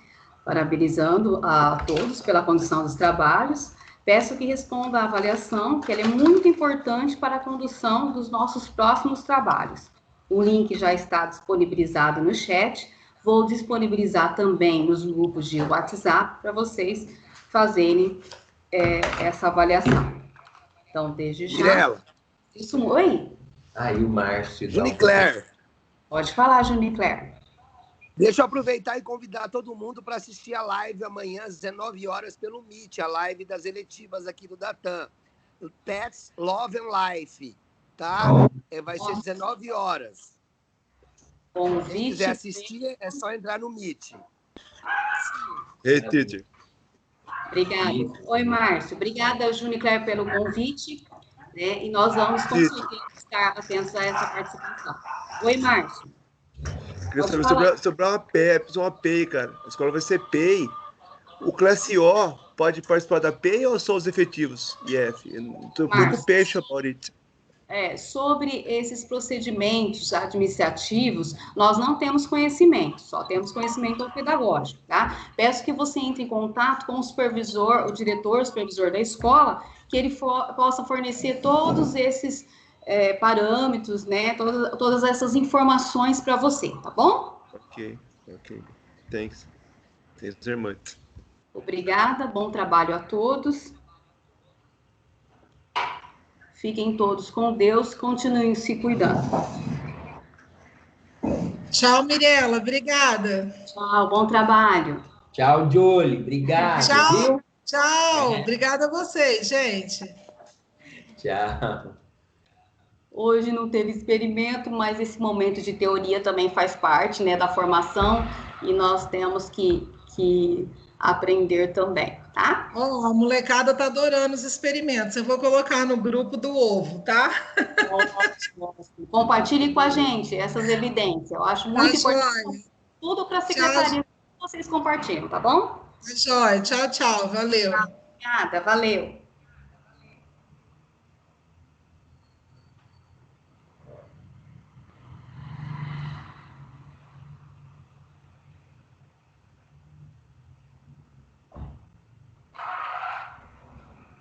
Parabenizando a todos pela condução dos trabalhos. Peço que responda à avaliação, que ela é muito importante para a condução dos nossos próximos trabalhos. O link já está disponibilizado no chat. Vou disponibilizar também nos grupos de WhatsApp para vocês fazerem essa avaliação. Então, desde já... Mirela. Isso, oi? Aí o Márcio... Junicler. Pode falar, Junicler. Deixa eu aproveitar e convidar todo mundo para assistir a live amanhã às 19 horas pelo Meet, a live das eletivas aqui do Datan. Pets, Love and Life, tá? Vai ser 19 horas. Convite. Se quiser assistir, é só entrar no Meet. Hey, teacher. Obrigada. Oi, Márcio. Obrigada, Junicler, pelo convite. Né? E nós vamos, com certeza, estar atentos a essa participação. Oi, Márcio. Queria saber sobre uma PEI, cara. A escola vai ser PEI. O Classe O pode participar da PEI ou só os efetivos IF? Estou muito peixe about it. Sobre esses procedimentos administrativos, nós não temos conhecimento, só temos conhecimento pedagógico, tá? Peço que você entre em contato com o supervisor, o supervisor da escola, que ele possa fornecer todos esses parâmetros, né? Todas essas informações para você, tá bom? Ok. Thanks very much. Obrigada, bom trabalho a todos. Fiquem todos com Deus, continuem se cuidando. Tchau, Mirela, obrigada. Tchau, bom trabalho. Tchau, Jolie, obrigado. Tchau, viu? tchau. Obrigada a vocês, gente. Tchau. Hoje não teve experimento, mas esse momento de teoria também faz parte, né, da formação, e nós temos que aprender também, tá? A molecada tá adorando os experimentos. Eu vou colocar no grupo do ovo, tá? Ótimo. Compartilhe com a gente essas evidências. Eu acho muito importante. Tudo para a secretaria que vocês compartilham, tá bom? Joia. Tchau, tchau. Valeu. Obrigada, valeu.